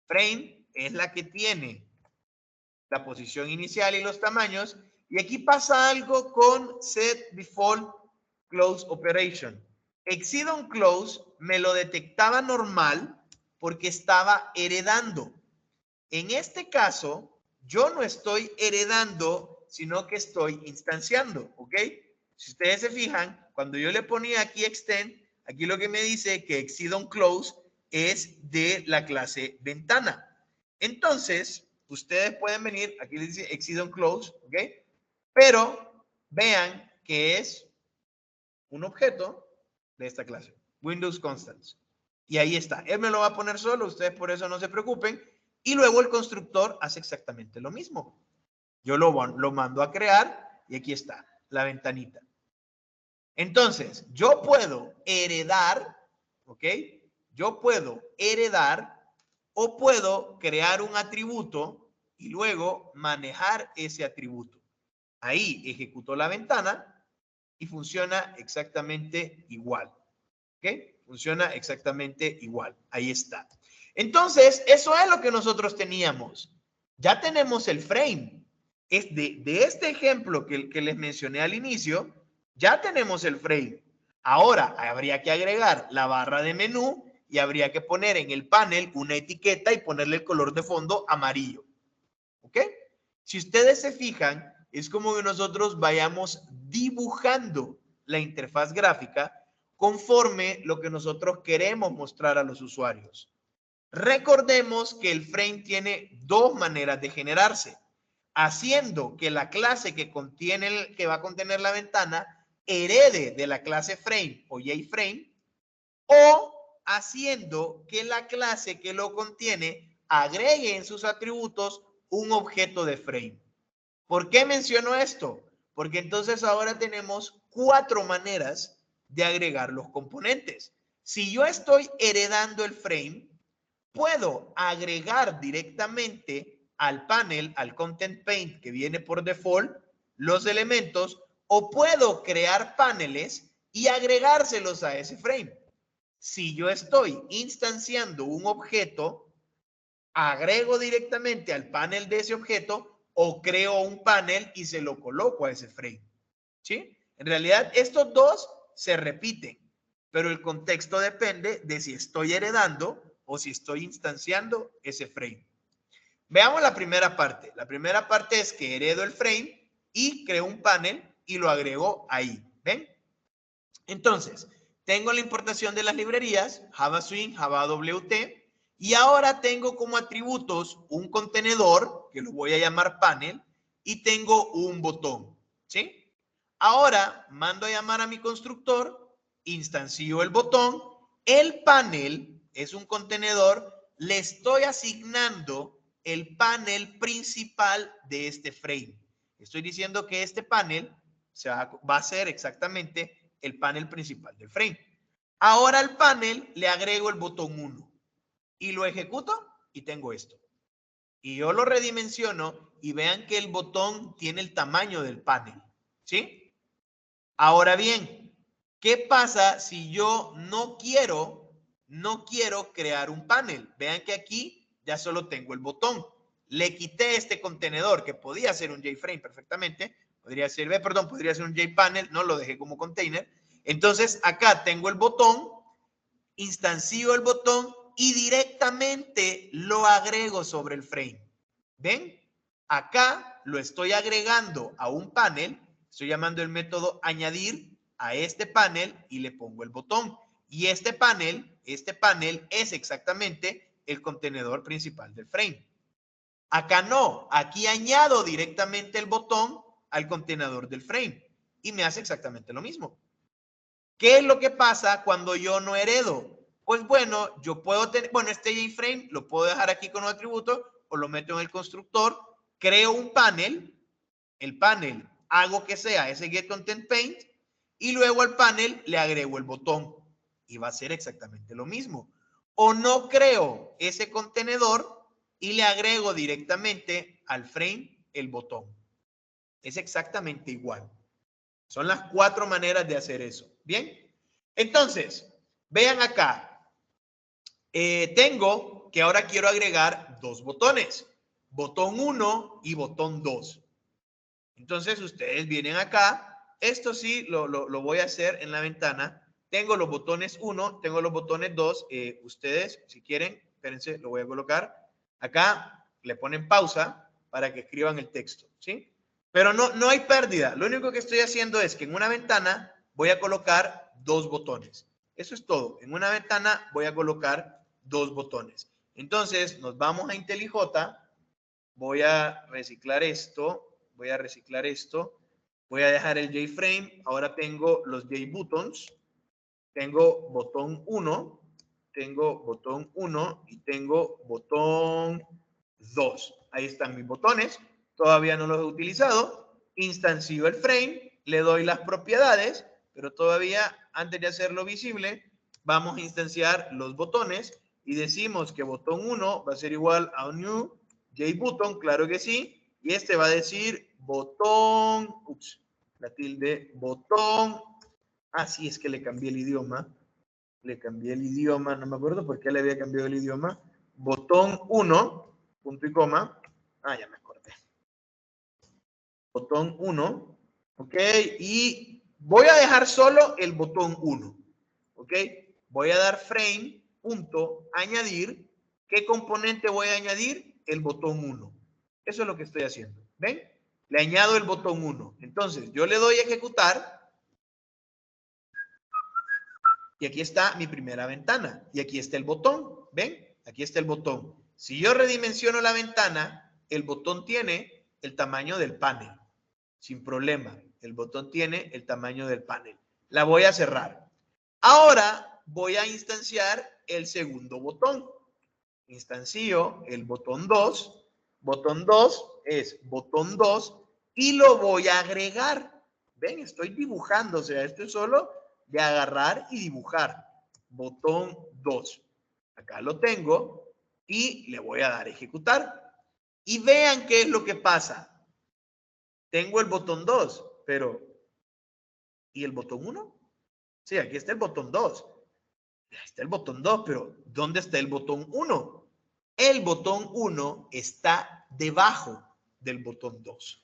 S1: Frame es la que tiene la posición inicial y los tamaños. Y aquí pasa algo con set default close operation. Exceed on close me lo detectaba normal porque estaba heredando. En este caso, yo no estoy heredando, sino que estoy instanciando, ¿ok? Si ustedes se fijan, cuando yo le ponía aquí extend, aquí lo que me dice que exceed on close es de la clase ventana. Entonces, ustedes pueden venir, aquí le dice exceed on close, ¿ok? Pero vean que es un objeto de esta clase, Windows Constants. Y ahí está. Él me lo va a poner solo, ustedes por eso no se preocupen. Y luego el constructor hace exactamente lo mismo. Yo lo mando a crear y aquí está, la ventanita. Entonces, yo puedo heredar, ¿ok? Yo puedo heredar o puedo crear un atributo y luego manejar ese atributo. Ahí ejecuto la ventana y funciona exactamente igual. ¿Ok? Funciona exactamente igual. Ahí está. Entonces, eso es lo que nosotros teníamos. Ya tenemos el frame. Es de este ejemplo que les mencioné al inicio, ya tenemos el frame. Ahora, habría que agregar la barra de menú y habría que poner en el panel una etiqueta y ponerle el color de fondo amarillo. ¿Ok? Si ustedes se fijan, es como que nosotros vayamos dibujando la interfaz gráfica conforme lo que nosotros queremos mostrar a los usuarios. Recordemos que el frame tiene dos maneras de generarse, haciendo que la clase que va a contener la ventana herede de la clase frame o JFrame, o haciendo que la clase que lo contiene agregue en sus atributos un objeto de frame. ¿Por qué menciono esto? Porque entonces ahora tenemos 4 maneras de agregar los componentes. Si yo estoy heredando el frame, puedo agregar directamente al panel, al Content Paint que viene por default, los elementos, o puedo crear paneles y agregárselos a ese frame. Si yo estoy instanciando un objeto, agrego directamente al panel de ese objeto o creo un panel y se lo coloco a ese frame. ¿Sí? En realidad, estos dos se repiten, pero el contexto depende de si estoy heredando o si estoy instanciando ese frame. Veamos la primera parte. La primera parte es que heredo el frame y creo un panel y lo agrego ahí. ¿Ven? Entonces, tengo la importación de las librerías, Java Swing, Java WT, y ahora tengo como atributos un contenedor, que lo voy a llamar panel, y tengo un botón, ¿sí? Ahora mando a llamar a mi constructor, instancio el botón, el panel es un contenedor, le estoy asignando el panel principal de este frame. Estoy diciendo que este panel va a ser exactamente el panel principal del frame. Ahora al panel le agrego el botón 1 y lo ejecuto y tengo esto. Y yo lo redimensiono y vean que el botón tiene el tamaño del panel, ¿sí? Ahora bien, ¿qué pasa si yo no quiero crear un panel? Vean que aquí ya solo tengo el botón. Le quité este contenedor que podía ser un JFrame perfectamente. Podría ser un JPanel, no lo dejé como container. Entonces acá tengo el botón, instancio el botón y directamente lo agrego sobre el frame. ¿Ven? Acá lo estoy agregando a un panel. Estoy llamando el método añadir a este panel y le pongo el botón. Y este panel es exactamente el contenedor principal del frame. Acá no, aquí añado directamente el botón al contenedor del frame y me hace exactamente lo mismo. ¿Qué es lo que pasa cuando yo no heredo? Pues bueno, yo puedo tener, este JFrame lo puedo dejar aquí con un atributo o lo meto en el constructor, creo un panel, el panel hago que sea ese getContentPaint y luego al panel le agrego el botón y va a ser exactamente lo mismo. O no creo ese contenedor y le agrego directamente al frame el botón. Es exactamente igual. Son las 4 maneras de hacer eso. ¿Bien? Entonces, vean acá. Tengo que ahora quiero agregar 2 botones. Botón 1 y botón 2. Entonces, ustedes vienen acá. Esto sí lo voy a hacer en la ventana. Tengo los botones 1, tengo los botones 2. Ustedes, si quieren, espérense, lo voy a colocar. Acá le ponen pausa para que escriban el texto, ¿sí? Pero no hay pérdida. Lo único que estoy haciendo es que en una ventana voy a colocar 2 botones. Eso es todo. En una ventana voy a colocar 2 botones. Entonces, nos vamos a IntelliJ. Voy a reciclar esto. Voy a dejar el JFrame. Ahora tengo los JButtons. Tengo botón 1. Tengo botón 1 y tengo botón 2. Ahí están mis botones. Todavía no los he utilizado. Instancio el frame. Le doy las propiedades. Pero todavía, antes de hacerlo visible, vamos a instanciar los botones. Y decimos que botón 1 va a ser igual a un new JButton. Claro que sí. Y este va a decir botón. Ups. La tilde. Botón. Así es que le cambié el idioma. No me acuerdo por qué le había cambiado el idioma. Botón 1, punto y coma. Ya me acordé. Botón 1, ok. Y voy a dejar solo el botón 1, ok. Voy a dar frame, punto, añadir. ¿Qué componente voy a añadir? El botón 1. Eso es lo que estoy haciendo. ¿Ven? Le añado el botón 1. Entonces, yo le doy a ejecutar. Y aquí está mi primera ventana. Y aquí está el botón. ¿Ven? Aquí está el botón. Si yo redimensiono la ventana, el botón tiene el tamaño del panel. Sin problema. El botón tiene el tamaño del panel. La voy a cerrar. Ahora voy a instanciar el segundo botón. Instancio el botón 2. Botón 2 es botón 2 y lo voy a agregar. ¿Ven? Estoy dibujando. O sea, esto es solo de agarrar y dibujar. Botón 2. Acá lo tengo y le voy a dar a ejecutar. Y vean qué es lo que pasa. Tengo el botón 2, pero ¿y el botón 1? Sí, aquí está el botón 2. Ahí está el botón 2, pero ¿dónde está el botón 1? El botón 1 está debajo del botón 2.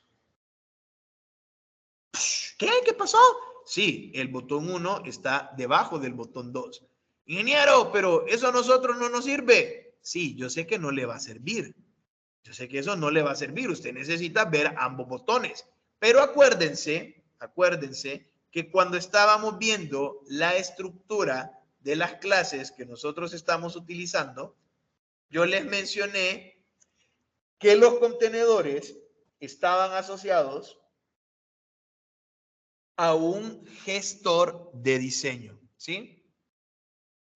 S1: ¿Qué? ¿Qué pasó? Sí, el botón 1 está debajo del botón 2. Ingeniero, pero eso a nosotros no nos sirve. Sí, yo sé que no le va a servir. Yo sé que eso no le va a servir. Usted necesita ver ambos botones. Pero acuérdense que cuando estábamos viendo la estructura de las clases que nosotros estamos utilizando, yo les mencioné que los contenedores estaban asociados a un gestor de diseño, ¿sí?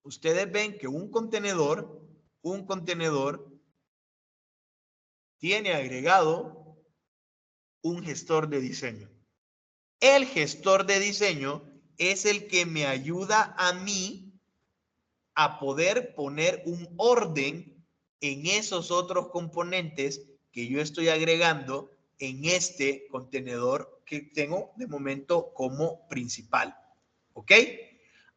S1: Ustedes ven que un contenedor tiene agregado un gestor de diseño. El gestor de diseño es el que me ayuda a mí a poder poner un orden en esos otros componentes que yo estoy agregando en este contenedor que tengo de momento como principal. ¿Ok?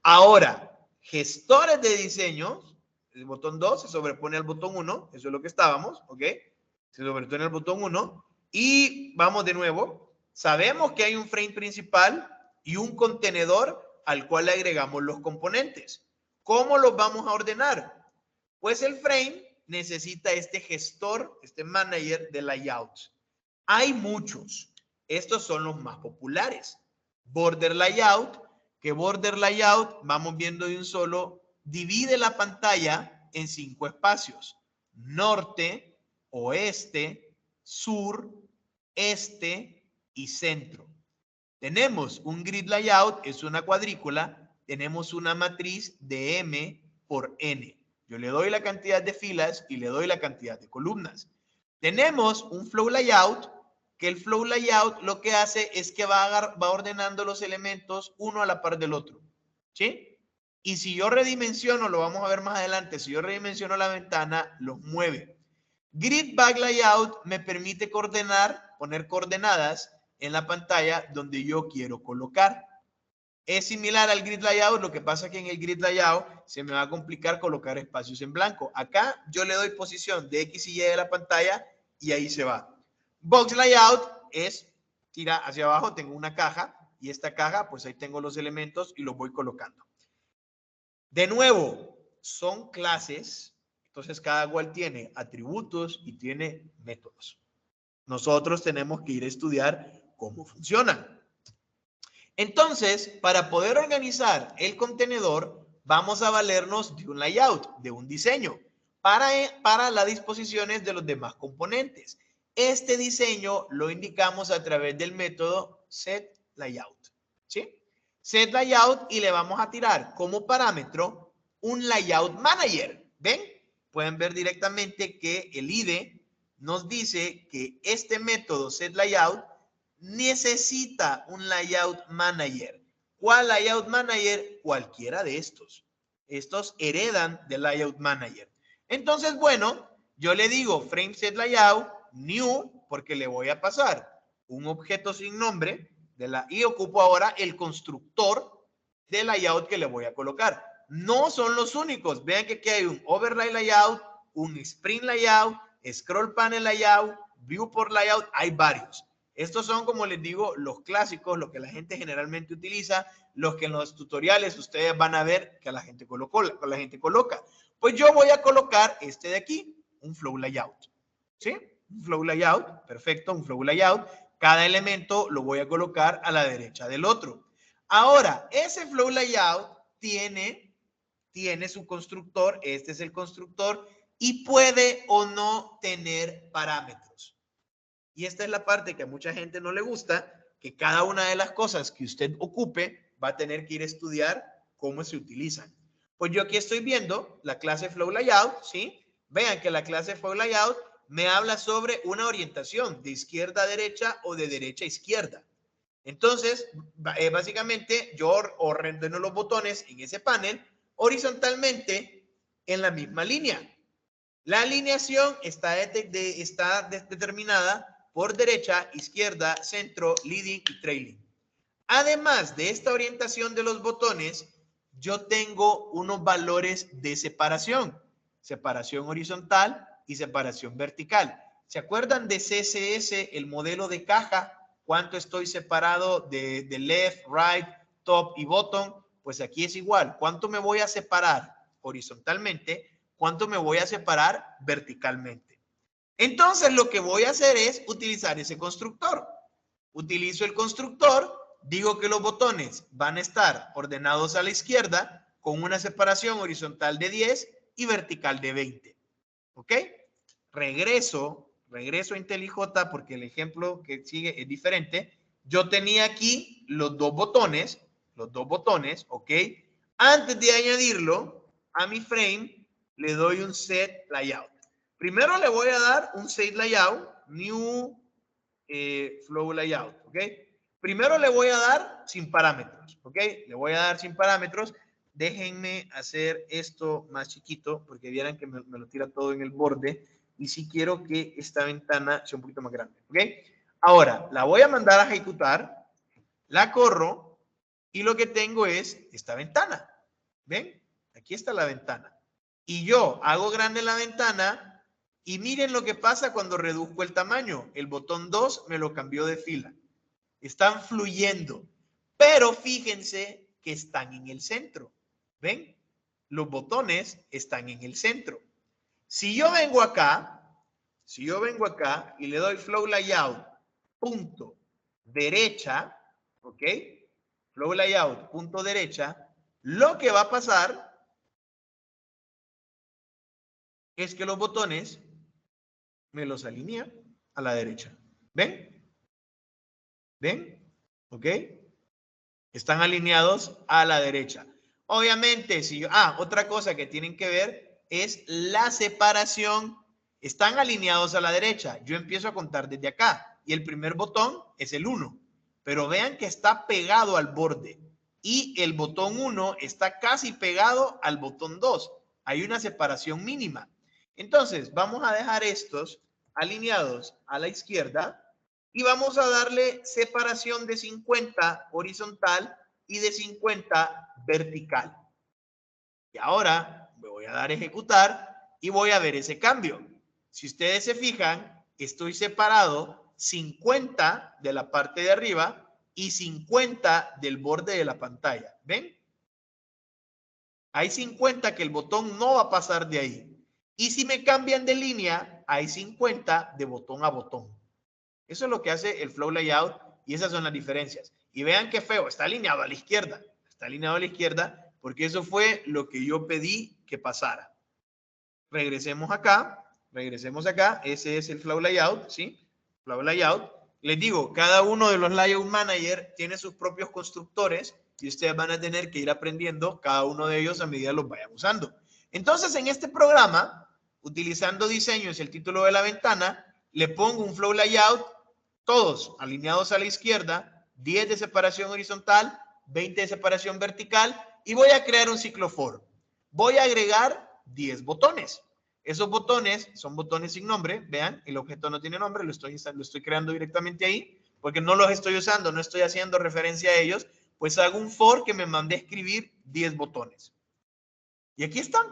S1: Ahora, gestores de diseño, el botón 2 se sobrepone al botón 1, eso es lo que estábamos, ¿ok? Se sobrepone al botón 1 y vamos de nuevo. Sabemos que hay un frame principal y un contenedor al cual le agregamos los componentes. ¿Cómo los vamos a ordenar? Pues el frame necesita este gestor, este manager de layout. Hay muchos. Estos son los más populares. Border layout, que border layout, vamos viendo de un solo, divide la pantalla en 5 espacios. Norte, oeste, sur, este y centro. Tenemos un grid layout, es una cuadrícula, tenemos una matriz de M por N. Yo le doy la cantidad de filas y le doy la cantidad de columnas. Tenemos un flow layout, que el flow layout lo que hace es que va ordenando los elementos uno a la par del otro. ¿Sí? Y si yo redimensiono, lo vamos a ver más adelante, si yo redimensiono la ventana, los mueve. Grid Bag Layout me permite poner coordenadas en la pantalla donde yo quiero colocar. Es similar al Grid Layout, lo que pasa es que en el Grid Layout se me va a complicar colocar espacios en blanco. Acá yo le doy posición de X y Y de la pantalla y ahí se va. Box Layout es, tira hacia abajo, tengo una caja y esta caja, pues ahí tengo los elementos y los voy colocando. De nuevo, son clases, entonces cada cual tiene atributos y tiene métodos. Nosotros tenemos que ir a estudiar cómo funcionan. Entonces, para poder organizar el contenedor, vamos a valernos de un layout, de un diseño, para las disposiciones de los demás componentes. Este diseño lo indicamos a través del método setLayout, ¿sí? SetLayout y le vamos a tirar como parámetro un layout manager. ¿Ven? Pueden ver directamente que el IDE nos dice que este método setLayout necesita un layout manager. ¿Cuál layout manager? Cualquiera de estos. Estos heredan del layout manager. Entonces, bueno, yo le digo frame set layout new porque le voy a pasar un objeto sin nombre y ocupo ahora el constructor de layout que le voy a colocar. No son los únicos. Vean que aquí hay un overlay layout, un sprint layout, scroll panel layout, viewport layout, hay varios. Estos son, como les digo, los clásicos, lo que la gente generalmente utiliza, los que en los tutoriales ustedes van a ver que la gente coloca. Pues yo voy a colocar este de aquí, un flow layout. ¿Sí? Un flow layout, perfecto, un flow layout. Cada elemento lo voy a colocar a la derecha del otro. Ahora, ese flow layout tiene su constructor, este es el constructor, y puede o no tener parámetros. Y esta es la parte que a mucha gente no le gusta, que cada una de las cosas que usted ocupe va a tener que ir a estudiar cómo se utilizan. Pues yo aquí estoy viendo la clase Flow Layout, ¿sí? Vean que la clase Flow Layout me habla sobre una orientación de izquierda a derecha o de derecha a izquierda. Entonces, básicamente yo ordeno los botones en ese panel horizontalmente en la misma línea. La alineación está determinada por derecha, izquierda, centro, leading y trailing. Además de esta orientación de los botones, yo tengo unos valores de separación. Separación horizontal y separación vertical. ¿Se acuerdan de CSS, el modelo de caja? ¿Cuánto estoy separado de left, right, top y bottom? Pues aquí es igual. ¿Cuánto me voy a separar horizontalmente? ¿Cuánto me voy a separar verticalmente? Entonces lo que voy a hacer es utilizar ese constructor. Utilizo el constructor, digo que los botones van a estar ordenados a la izquierda con una separación horizontal de 10 y vertical de 20. ¿Ok? Regreso a IntelliJ porque el ejemplo que sigue es diferente. Yo tenía aquí los dos botones, ¿ok? Antes de añadirlo a mi frame, le doy un set layout. Primero le voy a dar un set layout, new flow layout, ¿ok? Primero le voy a dar sin parámetros, ¿ok? Le voy a dar sin parámetros. Déjenme hacer esto más chiquito porque vieran que me lo tira todo en el borde y si quiero que esta ventana sea un poquito más grande, ¿ok? Ahora, la voy a mandar a ejecutar, la corro y lo que tengo es esta ventana. ¿Ven? Aquí está la ventana. Y yo hago grande la ventana y miren lo que pasa cuando reduzco el tamaño. El botón 2 me lo cambió de fila. Están fluyendo. Pero fíjense que están en el centro. ¿Ven? Los botones están en el centro. Si yo vengo acá y le doy flow layout punto derecha, ¿ok? Flow layout punto derecha, lo que va a pasar es que los botones me los alinea a la derecha. ¿Ven? ¿Ven? ¿Ok? Están alineados a la derecha. Obviamente, si yo... otra cosa que tienen que ver es la separación. Están alineados a la derecha. Yo empiezo a contar desde acá y el primer botón es el 1. Pero vean que está pegado al borde y el botón 1 está casi pegado al botón 2. Hay una separación mínima. Entonces, vamos a dejar estos alineados a la izquierda y vamos a darle separación de 50 horizontal y de 50 vertical. Y ahora me voy a dar a ejecutar y voy a ver ese cambio. Si ustedes se fijan, estoy separado 50 de la parte de arriba y 50 del borde de la pantalla. ¿Ven? Hay 50 que el botón no va a pasar de ahí. Y si me cambian de línea, hay 50 de botón a botón. Eso es lo que hace el flow layout y esas son las diferencias. Y vean qué feo, está alineado a la izquierda. Está alineado a la izquierda porque eso fue lo que yo pedí que pasara. Regresemos acá. Ese es el flow layout, ¿sí? Flow layout. Les digo, cada uno de los layout manager tiene sus propios constructores y ustedes van a tener que ir aprendiendo cada uno de ellos a medida los vayan usando. Entonces, en este programa, utilizando diseño es el título de la ventana, le pongo un flow layout, todos alineados a la izquierda, 10 de separación horizontal, 20 de separación vertical y voy a crear un ciclo for. Voy a agregar 10 botones. Esos botones son botones sin nombre. Vean, el objeto no tiene nombre, lo estoy creando directamente ahí porque no los estoy usando, no estoy haciendo referencia a ellos. Pues hago un for que me mande a escribir 10 botones. Y aquí están.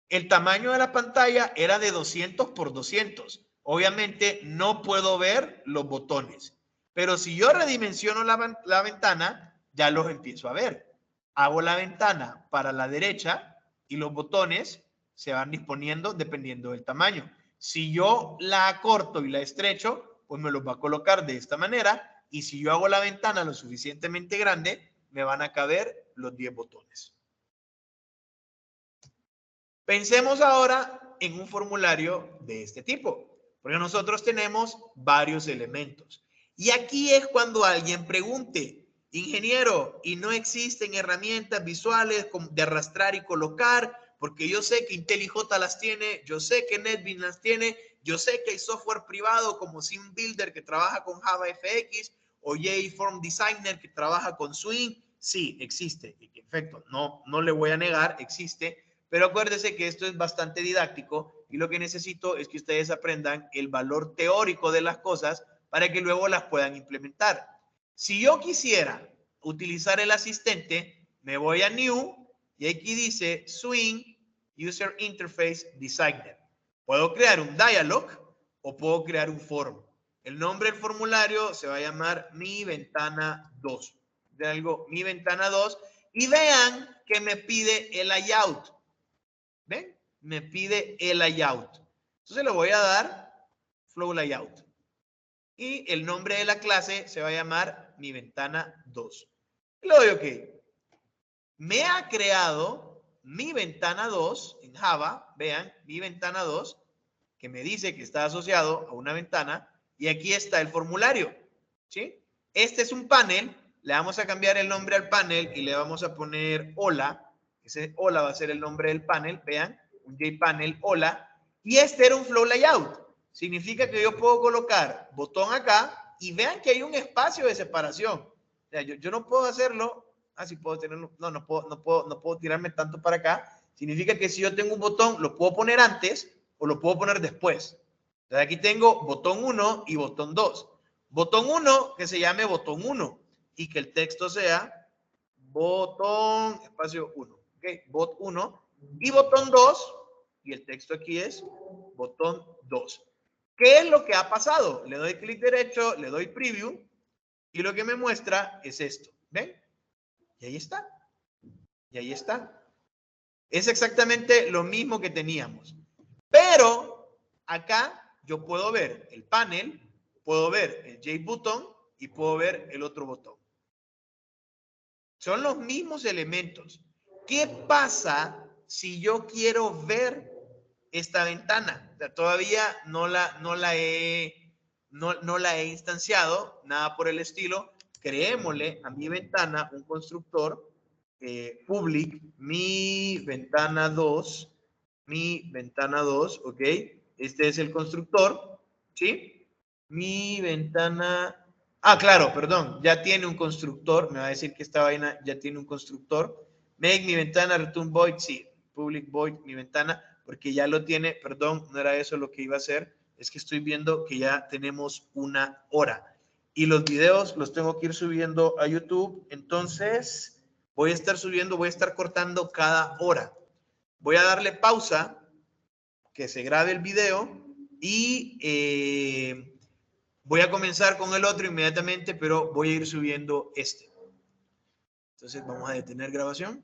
S1: El tamaño de la pantalla era de 200 por 200. Obviamente no puedo ver los botones. Pero si yo redimensiono la ventana, ya los empiezo a ver. Hago la ventana para la derecha y los botones se van disponiendo dependiendo del tamaño. Si yo la acorto y la estrecho, pues me los va a colocar de esta manera. Y si yo hago la ventana lo suficientemente grande, me van a caber los 10 botones. Pensemos ahora en un formulario de este tipo, porque nosotros tenemos varios elementos. Y aquí es cuando alguien pregunte, ingeniero, ¿y no existen herramientas visuales de arrastrar y colocar? Porque yo sé que IntelliJ las tiene, yo sé que NetBeans las tiene, yo sé que hay software privado como SimBuilder que trabaja con JavaFX o JForm Designer que trabaja con Swing. Sí, existe. En efecto, no le voy a negar, existe. Pero acuérdense que esto es bastante didáctico y lo que necesito es que ustedes aprendan el valor teórico de las cosas para que luego las puedan implementar. Si yo quisiera utilizar el asistente, me voy a New y aquí dice Swing User Interface Designer. Puedo crear un dialog o puedo crear un form. El nombre del formulario se va a llamar mi ventana 2. De algo, mi ventana 2. Y vean que me pide el layout. ¿Ven? Me pide el layout. Entonces le voy a dar flow layout. Y el nombre de la clase se va a llamar mi ventana 2. Le doy OK. Me ha creado mi ventana 2 en Java. Vean, mi ventana 2, que me dice que está asociado a una ventana. Y aquí está el formulario. ¿Sí? Este es un panel. Le vamos a cambiar el nombre al panel y le vamos a poner hola. Ese hola va a ser el nombre del panel. Vean, un JPanel hola. Y este era un flow layout. Significa que yo puedo colocar botón acá y vean que hay un espacio de separación. O sea, yo no puedo hacerlo. Sí puedo tenerlo. No puedo tirarme tanto para acá. Significa que si yo tengo un botón, lo puedo poner antes o lo puedo poner después. Entonces aquí tengo botón 1 y botón 2. Botón 1 que se llame botón 1 y que el texto sea botón espacio 1. ¿Ok? Bot 1 y botón 2 y el texto aquí es botón 2. ¿Qué es lo que ha pasado? Le doy clic derecho, le doy preview y lo que me muestra es esto. ¿Ven? Y ahí está. Y ahí está. Es exactamente lo mismo que teníamos. Pero acá yo puedo ver el panel, puedo ver el JButton y puedo ver el otro botón. Son los mismos elementos. ¿Qué pasa si yo quiero ver esta ventana? O sea, todavía no la he instanciado, nada por el estilo. Creémosle a mi ventana un constructor public, mi ventana 2, ¿ok? Este es el constructor, ¿sí? Mi ventana... claro, perdón, ya tiene un constructor, me va a decir que esta vaina ya tiene un constructor. Make mi ventana return void, sí, public void, mi ventana, porque ya lo tiene, perdón, no era eso lo que iba a hacer, es que estoy viendo que ya tenemos 1 hora. Y los videos los tengo que ir subiendo a YouTube, entonces voy a estar cortando cada hora. Voy a darle pausa, que se grabe el video y voy a comenzar con el otro inmediatamente, pero voy a ir subiendo este. Entonces vamos a detener grabación.